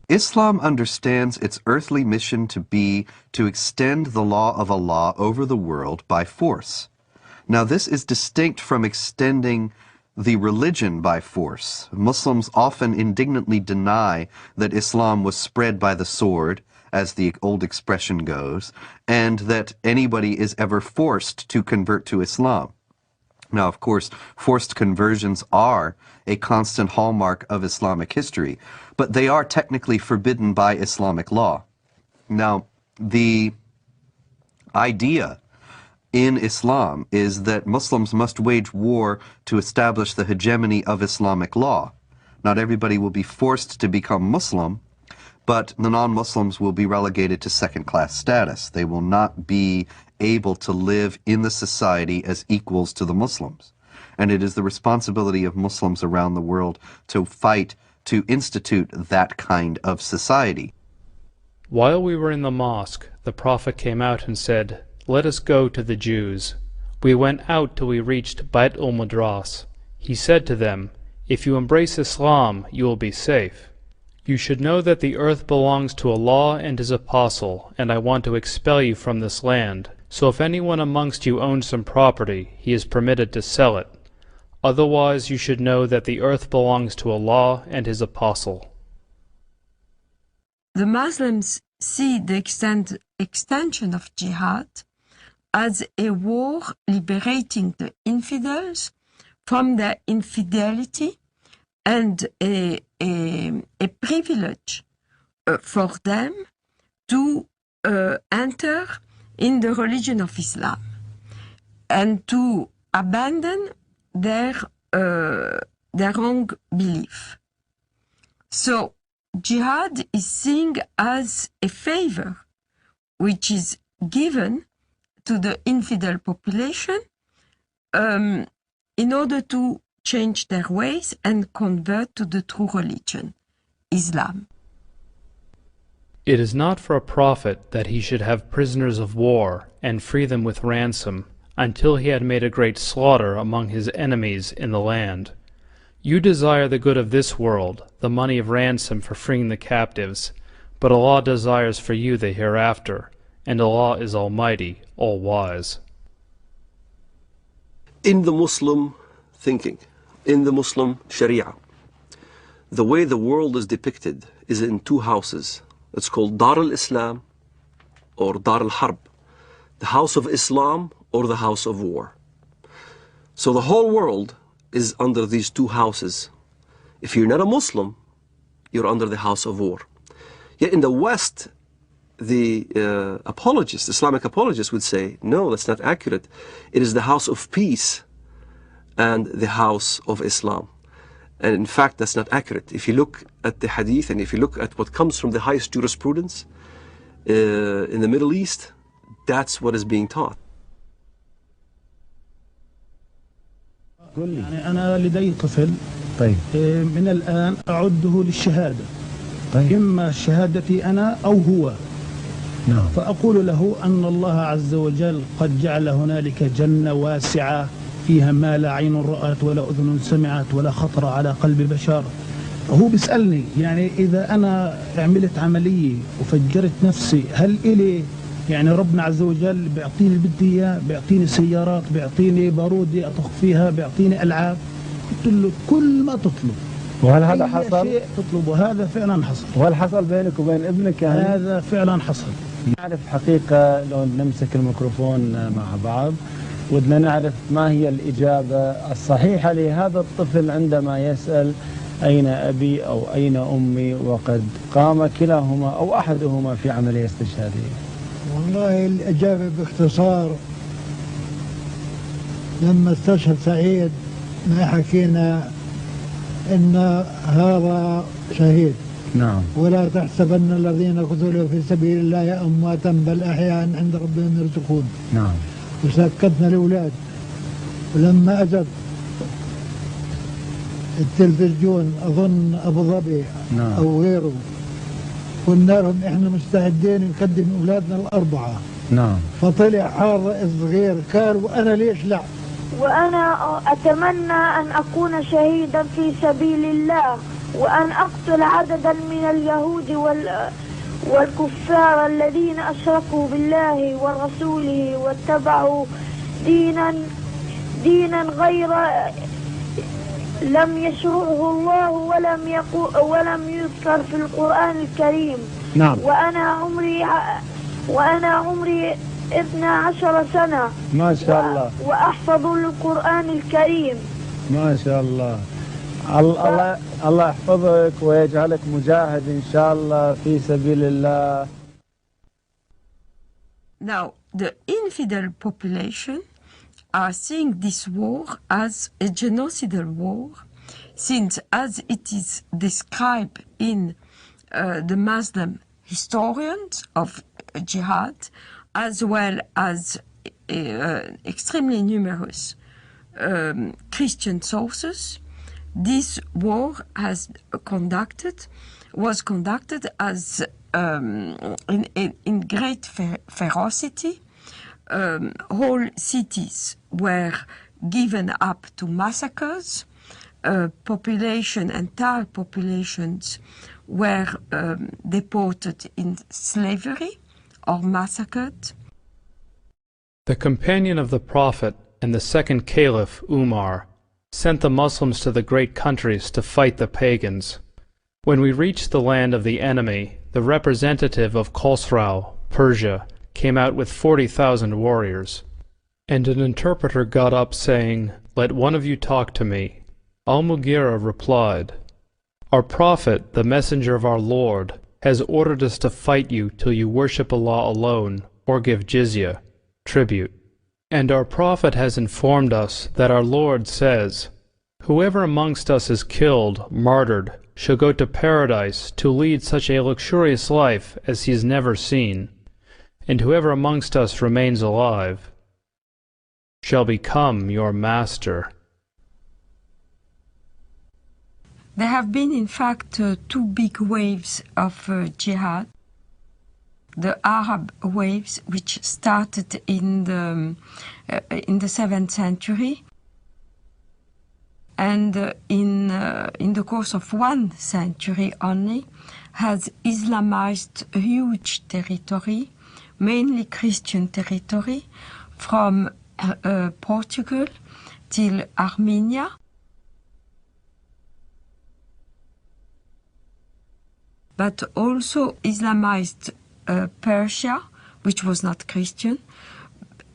Islam understands its earthly mission to be to extend the law of Allah over the world by force. Now, this is distinct from extending the religion by force. Muslims often indignantly deny that Islam was spread by the sword, as the old expression goes, and that anybody is ever forced to convert to Islam. Now, of course, forced conversions are a constant hallmark of Islamic history, but they are technically forbidden by Islamic law. Now, the idea in Islam is that Muslims must wage war to establish the hegemony of Islamic law. Not everybody will be forced to become Muslim, but the non-Muslims will be relegated to second-class status. They will not be able to live in the society as equals to the Muslims. And it is the responsibility of Muslims around the world to fight to institute that kind of society.
While we were in the mosque, the Prophet came out and said, "Let us go to the Jews." We went out till we reached Bait al-Madras. He said to them, "If you embrace Islam, you will be safe. You should know that the earth belongs to Allah and His Apostle, and I want to expel you from this land. So if anyone amongst you owns some property, he is permitted to sell it. Otherwise you should know that the earth belongs to Allah and His Apostle."
The Muslims see the extension of jihad as a war liberating the infidels from their infidelity and a privilege for them to enter in the religion of Islam and to abandon their wrong belief. So jihad is seen as a favor which is given to the infidel population in order to change their ways and convert to the true religion, Islam.
It is not for a prophet that he should have prisoners of war and free them with ransom until he had made a great slaughter among his enemies in the land. You desire the good of this world, the money of ransom for freeing the captives, but Allah desires for you the hereafter, and Allah is Almighty, All-Wise.
In the Muslim thinking, in the Muslim Sharia, the way the world is depicted is in two houses. It's called Dar al-Islam or Dar al-Harb, the house of Islam or the house of war. So the whole world is under these two houses. If you're not a Muslim, you're under the house of war. Yet in the West, the apologists, Islamic apologists would say, no, that's not accurate. It is the house of peace and the house of Islam. And in fact, that's not accurate. If you look at the hadith and if you look at what comes from the highest jurisprudence in the Middle East, that's what is being taught.
يعني أنا لدي طفل من الآن أعده للشهادة إما شهادتي أنا أو هو فأقول له أن الله عز وجل قد جعل هنالك جنة واسعة فيها ما لا عين رأت ولا أذن سمعت ولا خطر على قلب بشر. هو بيسألني يعني إذا أنا عملت عملية وفجرت نفسي هل إلي يعني ربنا عز وجل بيعطيني اللي بدي اياه، بيعطيني سيارات، بيعطيني بارودي اطخ فيها، بيعطيني العاب. قلت له كل ما تطلب.
وهل هذا حصل؟
شيء تطلبه هذا فعلا حصل.
وهل حصل بينك وبين ابنك يعني؟
هذا فعلا حصل.
نعرف حقيقة لو نمسك الميكروفون مع بعض ودنا نعرف ما هي الإجابة الصحيحة لهذا الطفل عندما يسأل أين أبي أو أين أمي وقد قام كلاهما أو أحدهما في عملية استشهادية.
والله الإجابة باختصار لما استشهد سعيد ما حكينا إن هذا شهيد.
نعم.
ولا تحسبن الذين قتلوا في سبيل الله أمواتا بل أحياء عند ربهم يرزقون.
نعم.
وسكتنا الأولاد. ولما أجت التلفزيون أظن أبو ظبي
نعم.
أو غيره قلنا لهم إحنا مستعدين نقدم أولادنا الأربعة.
نعم.
فطلع هذا الصغير قال وأنا ليش لا؟
وأنا أتمنى أن أكون شهيدا في سبيل الله وأن أقتل عددا من اليهود والكفار الذين أشركوا بالله ورسوله واتبعوا دينا غير لم يشرعه الله ولم يذكر في القرآن الكريم.
نعم.
وأنا عمري 12 سنة.
ما شاء الله.
وأحفظ القرآن الكريم.
ما شاء الله. الله يحفظك ويجعلك مجاهد إن شاء الله في سبيل الله.
Now, the infidel population are seeing this war as a genocidal war, since as it is described in the Muslim historians of jihad, as well as extremely numerous Christian sources, this war was conducted as in great ferocity. Whole cities were given up to massacres. Entire populations were deported in slavery or massacred.
The companion of the Prophet and the second Caliph, Umar, sent the Muslims to the great countries to fight the pagans. When we reached the land of the enemy, the representative of Khosrau, Persia, came out with 40,000 warriors. And an interpreter got up saying, "Let one of you talk to me." Al-Mughira replied, "Our Prophet, the messenger of our Lord, has ordered us to fight you till you worship Allah alone, or give jizya, tribute. And our Prophet has informed us that our Lord says, 'Whoever amongst us is killed, martyred, shall go to paradise to lead such a luxurious life as he has never seen, and whoever amongst us remains alive shall become your master.'"
There have been, in fact, two big waves of jihad. The Arab waves, which started in the 7th century, and in the course of 1 century only, has Islamized a huge territory, mainly Christian territory, from Portugal till Armenia. But also Islamized Persia, which was not Christian,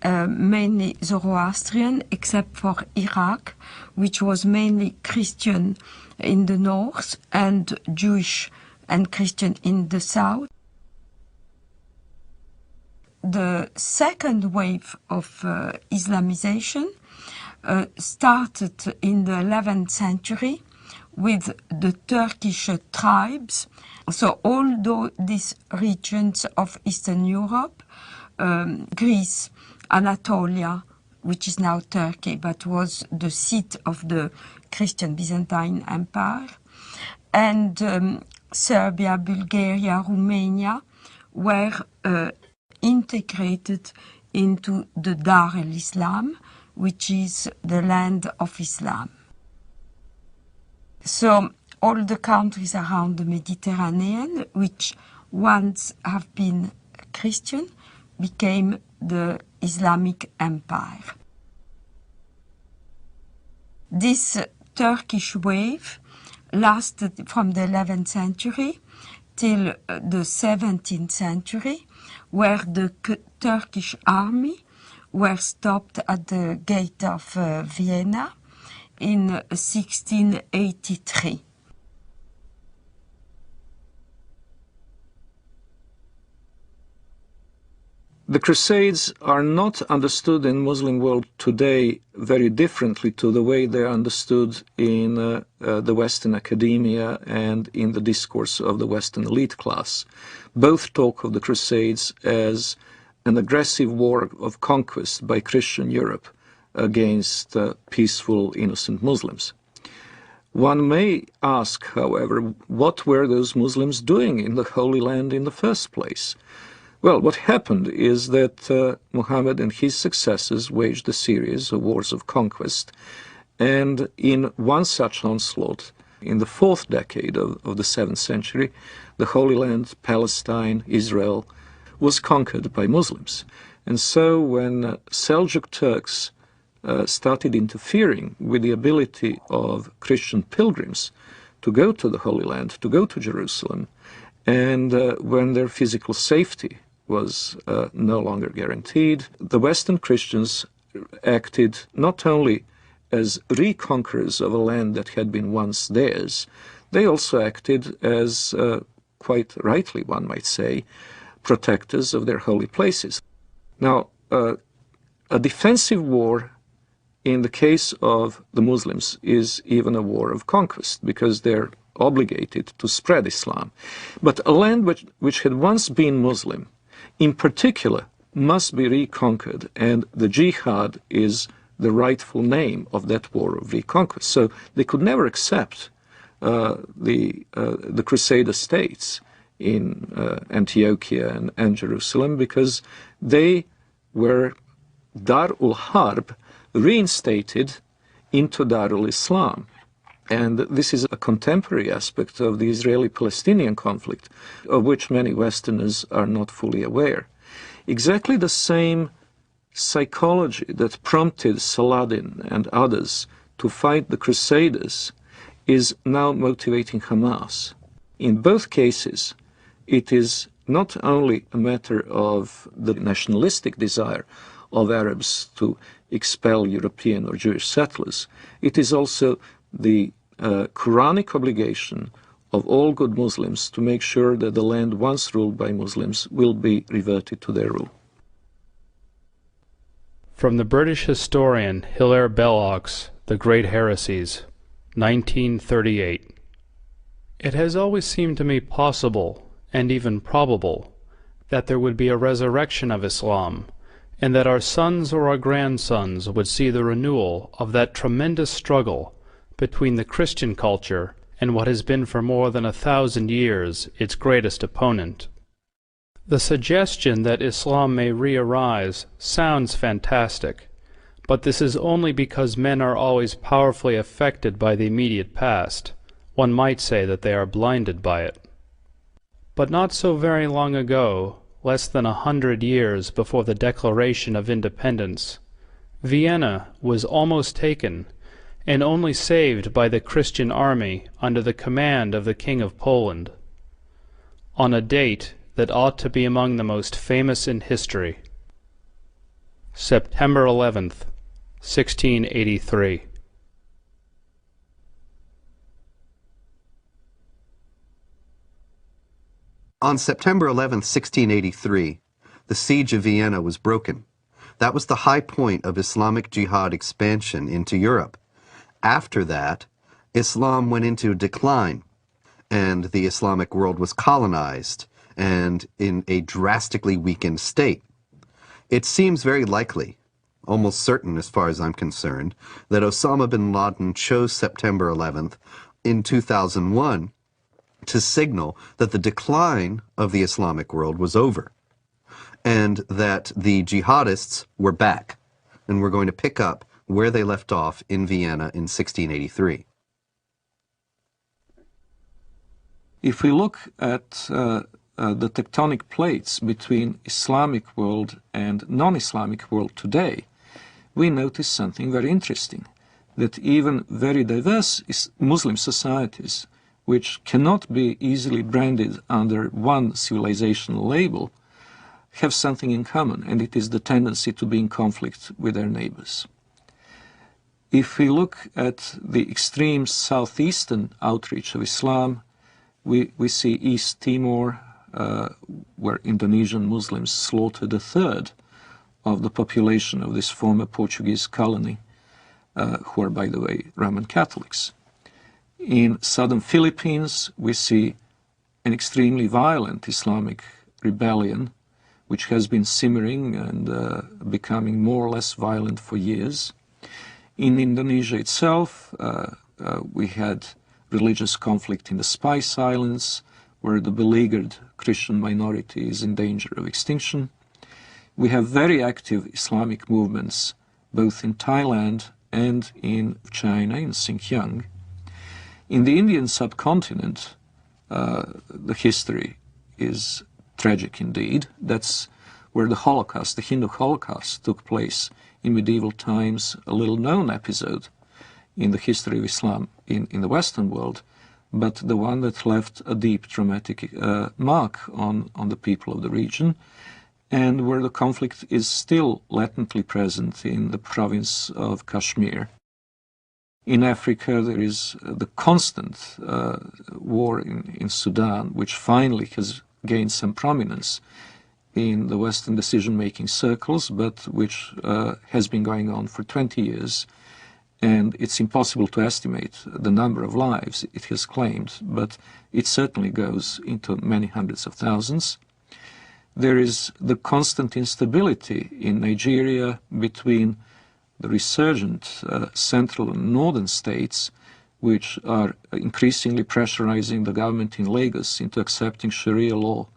mainly Zoroastrian, except for Iraq, which was mainly Christian in the north and Jewish and Christian in the south. The second wave of Islamization started in the 11th century with the Turkish tribes. So all these regions of Eastern Europe, Greece, Anatolia, which is now Turkey, but was the seat of the Christian Byzantine Empire, and Serbia, Bulgaria, Romania were integrated into the Dar el-Islam, which is the land of Islam. So all the countries around the Mediterranean, which once have been Christian, became the Islamic Empire. This Turkish wave lasted from the 11th century till the 17th century, where the Turkish army were stopped at the gate of Vienna in 1683.
The Crusades are not understood in Muslim world today very differently to the way they are understood in the Western academia and in the discourse of the Western elite class. Both talk of the Crusades as an aggressive war of conquest by Christian Europe against peaceful, innocent Muslims. One may ask, however, what were those Muslims doing in the Holy Land in the first place? Well, what happened is that Muhammad and his successors waged a series of wars of conquest, and in one such onslaught, in the 4th decade of the 7th century, the Holy Land, Palestine, Israel, was conquered by Muslims. And so when Seljuk Turks started interfering with the ability of Christian pilgrims to go to the Holy Land, to go to Jerusalem, and when their physical safety was no longer guaranteed, the Western Christians acted not only as reconquerors of a land that had been once theirs, they also acted as, quite rightly one might say, protectors of their holy places. Now, a defensive war in the case of the Muslims is even a war of conquest, because they're obligated to spread Islam. But a land which had once been Muslim, in particular, must be reconquered, and the jihad is the rightful name of that war of reconquest. So they could never accept the Crusader states in Antiochia and Jerusalem, because they were Dar-ul Harb reinstated into Darul Islam. And this is a contemporary aspect of the Israeli-Palestinian conflict, of which many Westerners are not fully aware. Exactly the same psychology that prompted Saladin and others to fight the Crusaders is now motivating Hamas. In both cases, it is not only a matter of the nationalistic desire of Arabs to expel European or Jewish settlers, it is also the Quranic obligation of all good Muslims to make sure that the land once ruled by Muslims will be reverted to their rule.
From the British historian Hilaire Belloc's The Great Heresies, 1938. It has always seemed to me possible, and even probable, that there would be a resurrection of Islam, and that our sons or our grandsons would see the renewal of that tremendous struggle between the Christian culture and what has been for more than 1,000 years its greatest opponent. The suggestion that Islam may re-arise sounds fantastic, but this is only because men are always powerfully affected by the immediate past. One might say that they are blinded by it. But not so very long ago, less than 100 years before the Declaration of Independence, Vienna was almost taken, and only saved by the Christian army under the command of the King of Poland, on a date that ought to be among the most famous in history. September 11th, 1683.
On September 11th, 1683, the siege of Vienna was broken. That was the high point of Islamic jihad expansion into Europe. After that, Islam went into decline, and the Islamic world was colonized and in a drastically weakened state. It seems very likely, almost certain as far as I'm concerned, that Osama bin Laden chose September 11th in 2001 to signal that the decline of the Islamic world was over, and that the jihadists were back, and were going to pick up where they left off in Vienna in 1683.
If we look at the tectonic plates between Islamic world and non-Islamic world today, we notice something very interesting, that even very diverse Muslim societies, which cannot be easily branded under one civilizational label, have something in common, and it is the tendency to be in conflict with their neighbors. If we look at the extreme southeastern outreach of Islam, we see East Timor, where Indonesian Muslims slaughtered a third of the population of this former Portuguese colony, who are, by the way, Roman Catholics. In southern Philippines, we see an extremely violent Islamic rebellion, which has been simmering and becoming more or less violent for years. In Indonesia itself, we had religious conflict in the Spice Islands, where the beleaguered Christian minority is in danger of extinction. We have very active Islamic movements, both in Thailand and in China, in Xinjiang. In the Indian subcontinent, the history is tragic indeed. That's where the Holocaust, the Hindu Holocaust, took place in medieval times, a little-known episode in the history of Islam in the Western world, but the one that left a deep traumatic mark on the people of the region, and where the conflict is still latently present in the province of Kashmir. In Africa, there is the constant war in Sudan, which finally has gained some prominence in the Western decision-making circles, but which has been going on for 20 years. And it's impossible to estimate the number of lives it has claimed, but it certainly goes into many hundreds of thousands. There is the constant instability in Nigeria between the resurgent central and northern states, which are increasingly pressurizing the government in Lagos into accepting Sharia law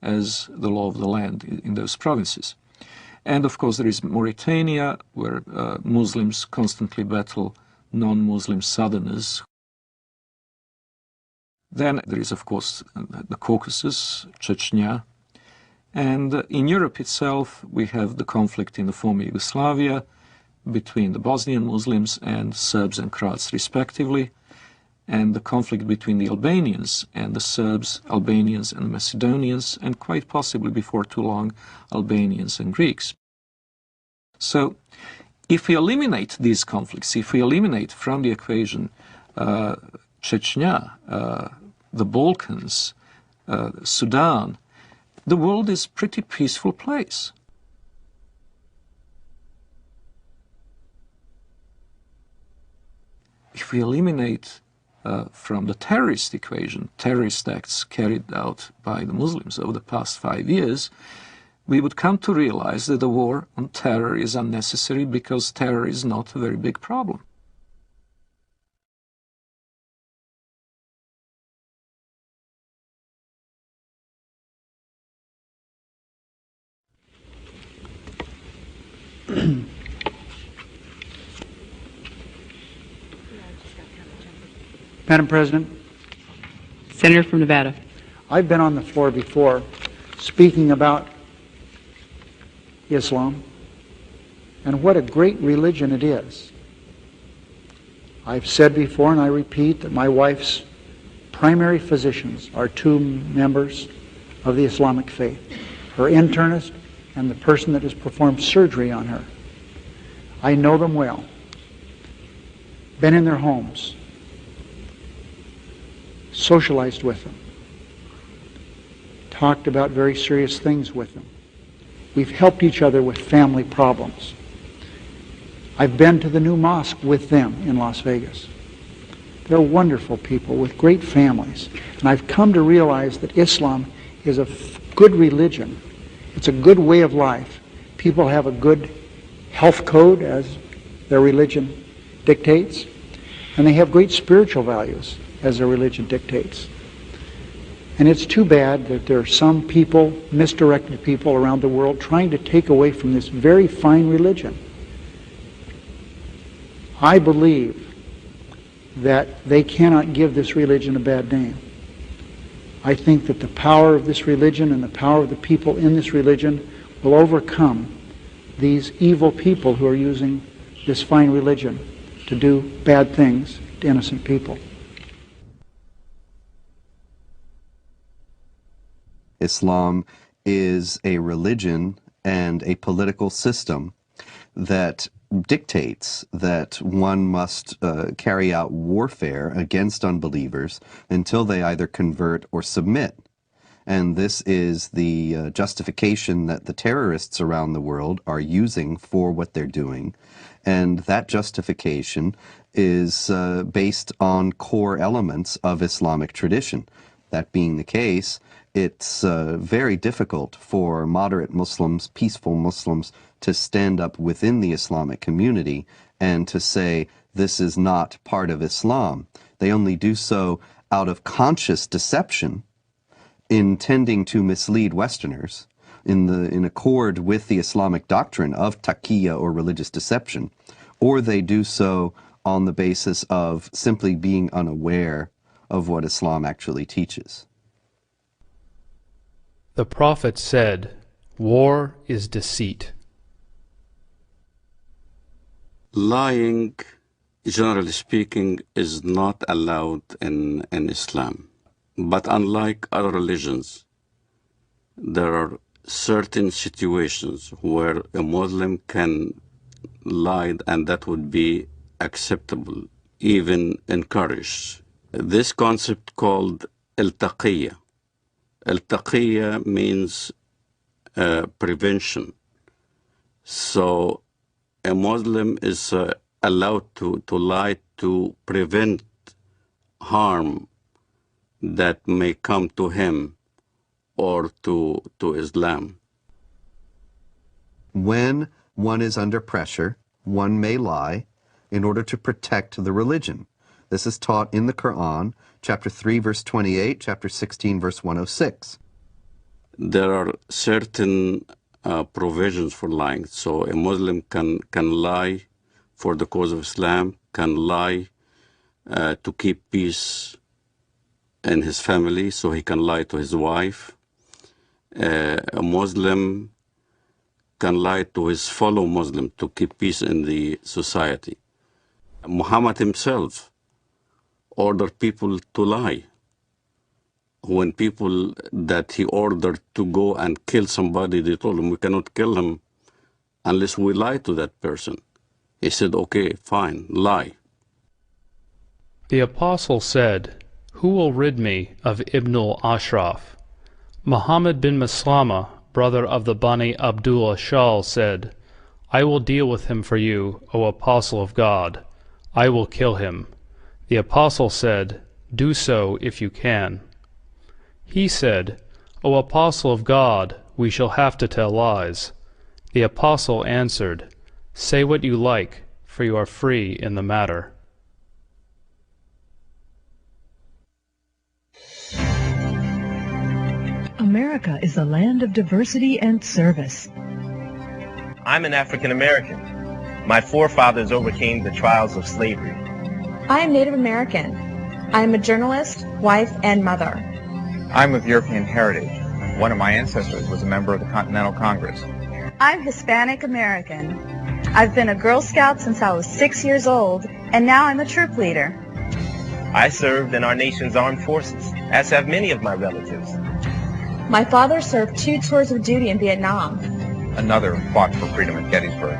as the law of the land in those provinces. And of course there is Mauritania, where Muslims constantly battle non-Muslim southerners. Then there is of course the Caucasus, Chechnya. And in Europe itself we have the conflict in the former Yugoslavia between the Bosnian Muslims and Serbs and Croats respectively, and the conflict between the Albanians and the Serbs, Albanians and Macedonians, and quite possibly before too long, Albanians and Greeks. So, if we eliminate these conflicts, if we eliminate from the equation Chechnya, the Balkans, Sudan, the world is a pretty peaceful place. If we eliminate from the terrorist equation, terrorist acts carried out by the Muslims over the past 5 years, we would come to realize that the war on terror is unnecessary because terror is not a very big problem.
Madam President.
Senator from Nevada.
I've been on the floor before speaking about Islam and what a great religion it is. I've said before, and I repeat, that my wife's primary physicians are 2 members of the Islamic faith, her internist and the person that has performed surgery on her. I know them well, been in their homes, socialized with them, talked about very serious things with them. We've helped each other with family problems. I've been to the new mosque with them in Las Vegas. They're wonderful people with great families. And I've come to realize that Islam is a good religion. It's a good way of life. People have a good health code as their religion dictates. And they have great spiritual values as their religion dictates. And it's too bad that there are some people, misdirected people around the world, trying to take away from this very fine religion. I believe that they cannot give this religion a bad name. I think that the power of this religion and the power of the people in this religion will overcome these evil people who are using this fine religion to do bad things to innocent people.
Islam is a religion and a political system that dictates that one must carry out warfare against unbelievers until they either convert or submit. And this is the justification that the terrorists around the world are using for what they're doing. And that justification is based on core elements of Islamic tradition. That being the case, it's very difficult for moderate Muslims, peaceful Muslims, to stand up within the Islamic community and to say this is not part of Islam. They only do so out of conscious deception, intending to mislead Westerners in accord with the Islamic doctrine of taqiyya or religious deception, or they do so on the basis of simply being unaware of what Islam actually teaches.
The Prophet said, "War is deceit."
Lying, generally speaking, is not allowed in Islam. But unlike other religions, there are certain situations where a Muslim can lie, and that would be acceptable, even encouraged. This concept called al-taqiyya. Al-taqiyya means prevention. So a Muslim is allowed to lie to prevent harm that may come to him or to Islam.
When one is under pressure, one may lie in order to protect the religion. This is taught in the Quran, chapter 3, verse 28, chapter 16, verse 106.
There are certain provisions for lying. So a Muslim can lie for the cause of Islam, can lie to keep peace in his family, so he can lie to his wife. A Muslim can lie to his fellow Muslim to keep peace in the society. Muhammad himself ordered people to lie. When people that he ordered to go and kill somebody, they told him, we cannot kill him unless we lie to that person. He said, okay, fine, lie.
The Apostle said, "Who will rid me of Ibn al-Ashraf?" Muhammad bin Maslama, brother of the Bani Abdul Ashal, said, "I will deal with him for you, O Apostle of God. I will kill him." The Apostle said, "Do so if you can." He said, "O Apostle of God, we shall have to tell lies." The Apostle answered, "Say what you like, for you are free in the matter."
America is a land of diversity and service.
I'm an African American. My forefathers overcame the trials of slavery.
I am Native American. I am a journalist, wife, and mother.
I'm of European heritage. One of my ancestors was a member of the Continental Congress.
I'm Hispanic American. I've been a Girl Scout since I was 6 years old, and now I'm a troop leader.
I served in our nation's armed forces, as have many of my relatives.
My father served 2 tours of duty in Vietnam.
Another fought for freedom at Gettysburg.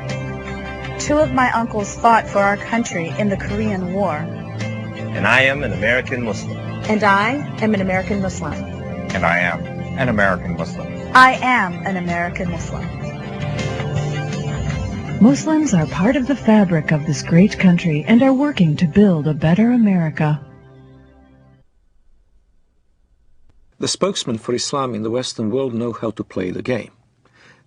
2 of my uncles fought for our country in the Korean War.
And I am an American Muslim.
And I am an American Muslim.
And I am an American Muslim.
I am an American Muslim.
Muslims are part of the fabric of this great country and are working to build a better America.
The spokesmen for Islam in the Western world know how to play the game.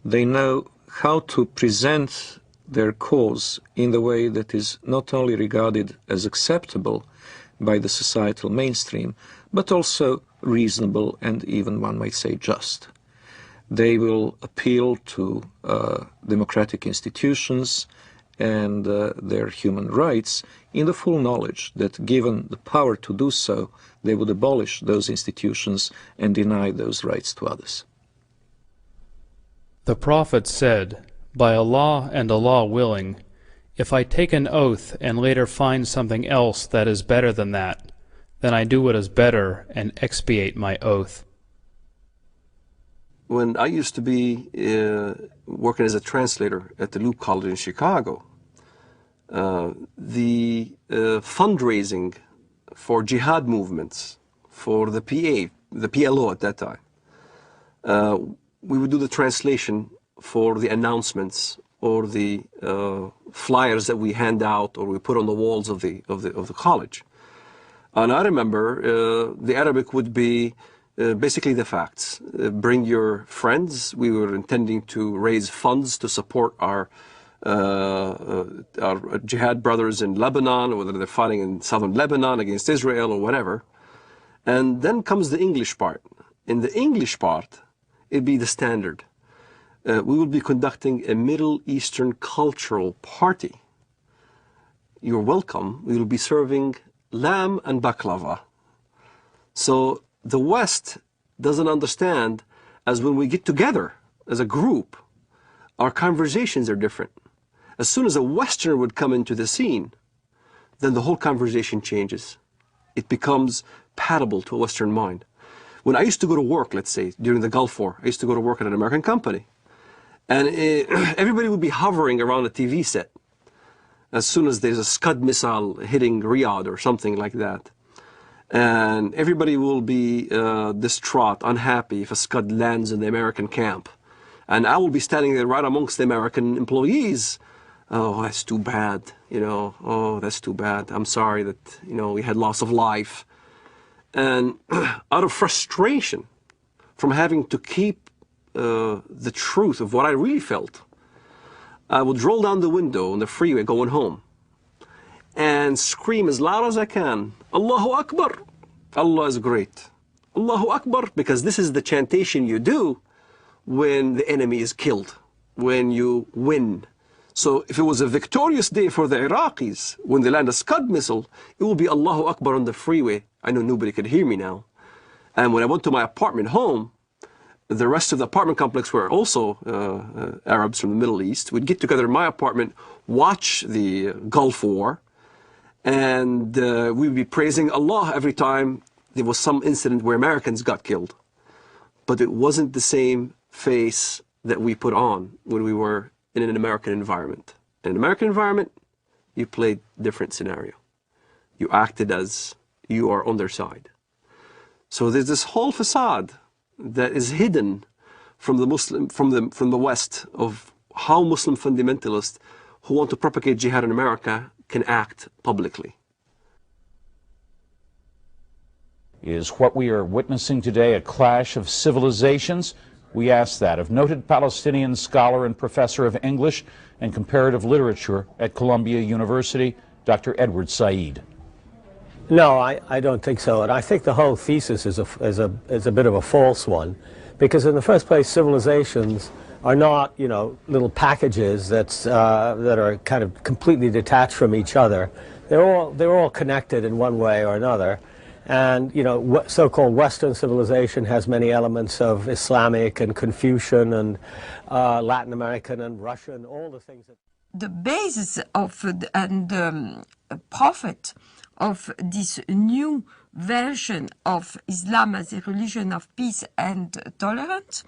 They know how to present their cause in the way that is not only regarded as acceptable by the societal mainstream, but also reasonable and even, one might say, just. They will appeal to democratic institutions and their human rights, in the full knowledge that given the power to do so, they would abolish those institutions and deny those rights to others.
The Prophet said, "By Allah and Allah willing, if I take an oath and later find something else that is better than that, then I do what is better and expiate my oath."
When I used to be working as a translator at the Loop College in Chicago, the fundraising for jihad movements, for the PLO at that time, we would do the translation for the announcements or the flyers that we hand out or we put on the walls of the college. And I remember the Arabic would be basically the facts. Bring your friends. We were intending to raise funds to support our jihad brothers in Lebanon, whether they're fighting in southern Lebanon against Israel or whatever. And then comes the English part. In the English part, it'd be the standard. We will be conducting a Middle Eastern cultural party. You're welcome. We will be serving lamb and baklava. So the West doesn't understand, as when we get together as a group, our conversations are different. As soon as a Westerner would come into the scene, then the whole conversation changes. It becomes palatable to a Western mind. When I used to go to work, let's say, during the Gulf War, I used to go to work at an American company. And everybody would be hovering around a TV set as soon as there's a Scud missile hitting Riyadh or something like that. And everybody will be distraught, unhappy if a Scud lands in the American camp. And I will be standing there right amongst the American employees. Oh, that's too bad, you know. Oh, that's too bad. I'm sorry that, you know, we had loss of life. And out of frustration from having to keep the truth of what I really felt, I would roll down the window on the freeway going home and scream as loud as I can, Allahu Akbar, Allah is great. Allahu Akbar, because this is the chantation you do when the enemy is killed, when you win. So if it was a victorious day for the Iraqis, when they land a Scud missile, it will be Allahu Akbar on the freeway. I know nobody could hear me now. And when I went to my apartment home, the rest of the apartment complex were also Arabs from the Middle East. We'd get together in my apartment, watch the Gulf War, and we'd be praising Allah every time there was some incident where Americans got killed. But it wasn't the same face that we put on when we were in an American environment. In an American environment, you played different scenario. You acted as you are on their side. So there's this whole facade that is hidden from the West of how Muslim fundamentalists who want to propagate jihad in America can act publicly.
Is what we are witnessing today a clash of civilizations? We ask that of noted Palestinian scholar and professor of English and comparative literature at Columbia University, Dr. Edward Said.
No, I don't think so. And I think the whole thesis is a bit of a false one. Because in the first place, civilizations are not, you know, little packages that are kind of completely detached from each other. They're all connected in one way or another. And, you know, so-called Western civilization has many elements of Islamic and Confucian and Latin American and Russian, all the things that...
The basis of and prophet of this new version of Islam as a religion of peace and tolerance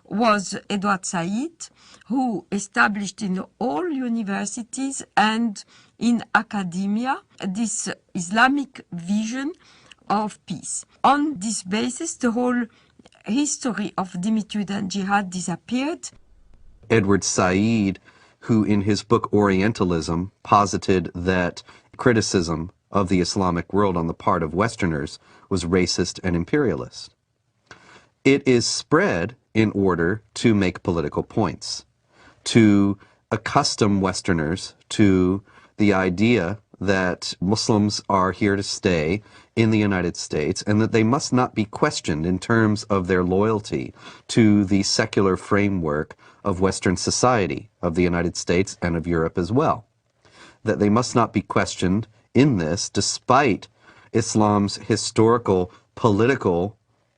was Edward Said, who established in all universities and in academia this Islamic vision of peace. On this basis, the whole history of dhimmitude and jihad disappeared.
Edward Said, who in his book Orientalism posited that criticism of the Islamic world on the part of Westerners was racist and imperialist. It is spread in order to make political points, to accustom Westerners to the idea that Muslims are here to stay in the United States and that they must not be questioned in terms of their loyalty to the secular framework of Western society, of the United States and of Europe as well. that they must not be questioned in this, despite Islam's historical, political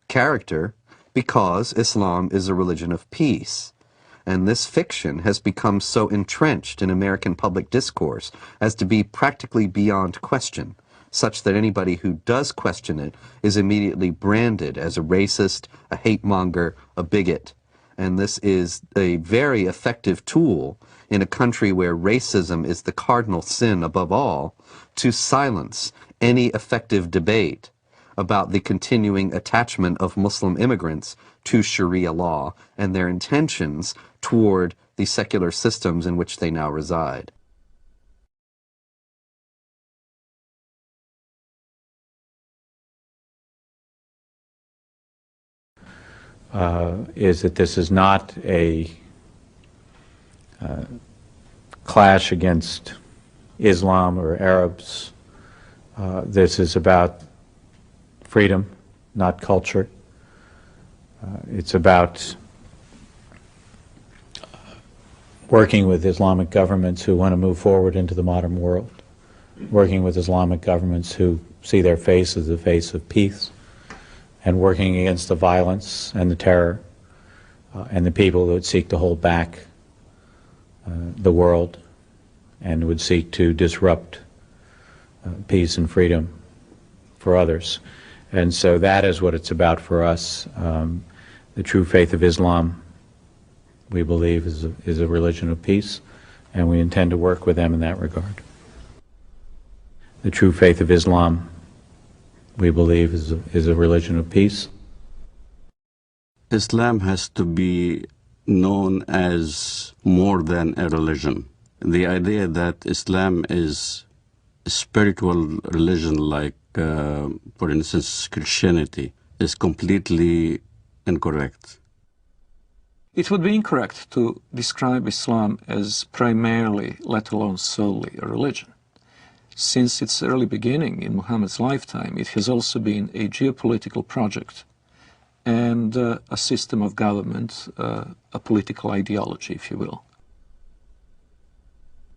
character, because Islam is a religion of peace. And this fiction has become so entrenched in American public discourse as to be practically beyond question, such that anybody who does question it is immediately branded as a racist, a hate monger, a bigot. And this is a very effective tool in a country where racism is the cardinal sin above all, to silence any effective debate about the continuing attachment of Muslim immigrants to Sharia law and their intentions toward the secular systems in which they now reside.
Is that this is not a clash against Islam or Arabs. This is about freedom, not culture. It's about working with Islamic governments who want to move forward into the modern world, working with Islamic governments who see their face as the face of peace, and working against the violence and the terror and the people that would seek to hold back the world and would seek to disrupt peace and freedom for others. And so that is what it's about for us. The true faith of Islam, we believe, is a religion of peace, and we intend to work with them in that regard. The true faith of Islam, we believe, is a religion of peace.
Islam has to be known as more than a religion. The idea that Islam is a spiritual religion like, for instance, Christianity, is completely incorrect.
It would be incorrect to describe Islam as primarily, let alone solely, a religion. Since its early beginning in Muhammad's lifetime, it has also been a geopolitical project and a system of government, a political ideology, if you will.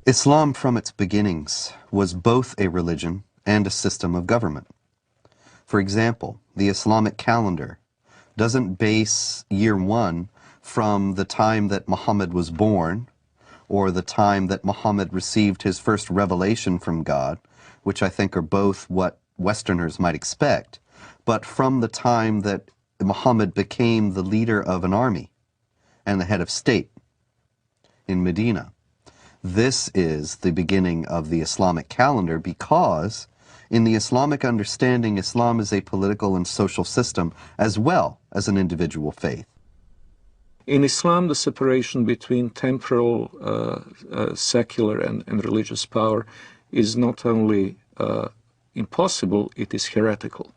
Islam from its beginnings was both a religion and a system of government. For example, the Islamic calendar doesn't base year one from the time that Muhammad was born or the time that Muhammad received his first revelation from God, which I think are both what Westerners might expect, but from the time that Muhammad became the leader of an army and the head of state in Medina. This is the beginning of the Islamic calendar because in the Islamic understanding, Islam is a political and social system as well as an individual faith.
In Islam, the separation between temporal, secular, and religious power is not only impossible, it is heretical.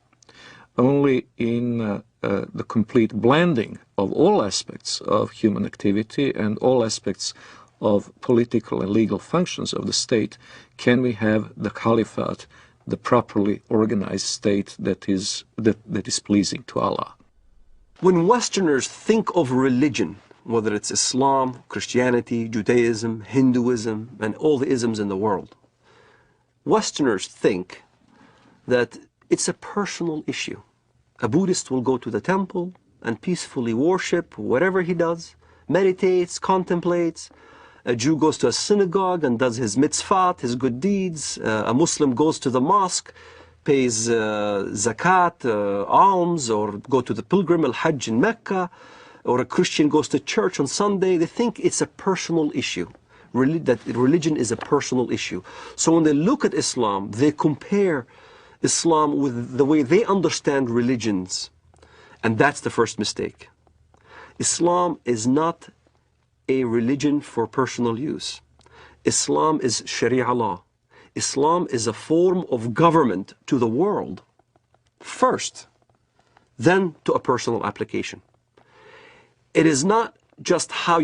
Only in the complete blending of all aspects of human activity and all aspects of political and legal functions of the state can we have the caliphate, the properly organized state that is pleasing to Allah.
When Westerners think of religion, whether it's Islam, Christianity, Judaism, Hinduism, and all the isms in the world, Westerners think that it's a personal issue. A Buddhist will go to the temple and peacefully worship whatever he does, meditates, contemplates. A Jew goes to a synagogue and does his mitzvot, his good deeds. A Muslim goes to the mosque, pays zakat, alms, or go to the pilgrim, al-Hajj in Mecca, or a Christian goes to church on Sunday. They think it's a personal issue, that religion is a personal issue. So when they look at Islam, they compare Islam with the way they understand religions. And that's the first mistake. Islam is not a religion for personal use. Islam is Sharia law. Islam is a form of government to the world first, then to a personal application. It is not just how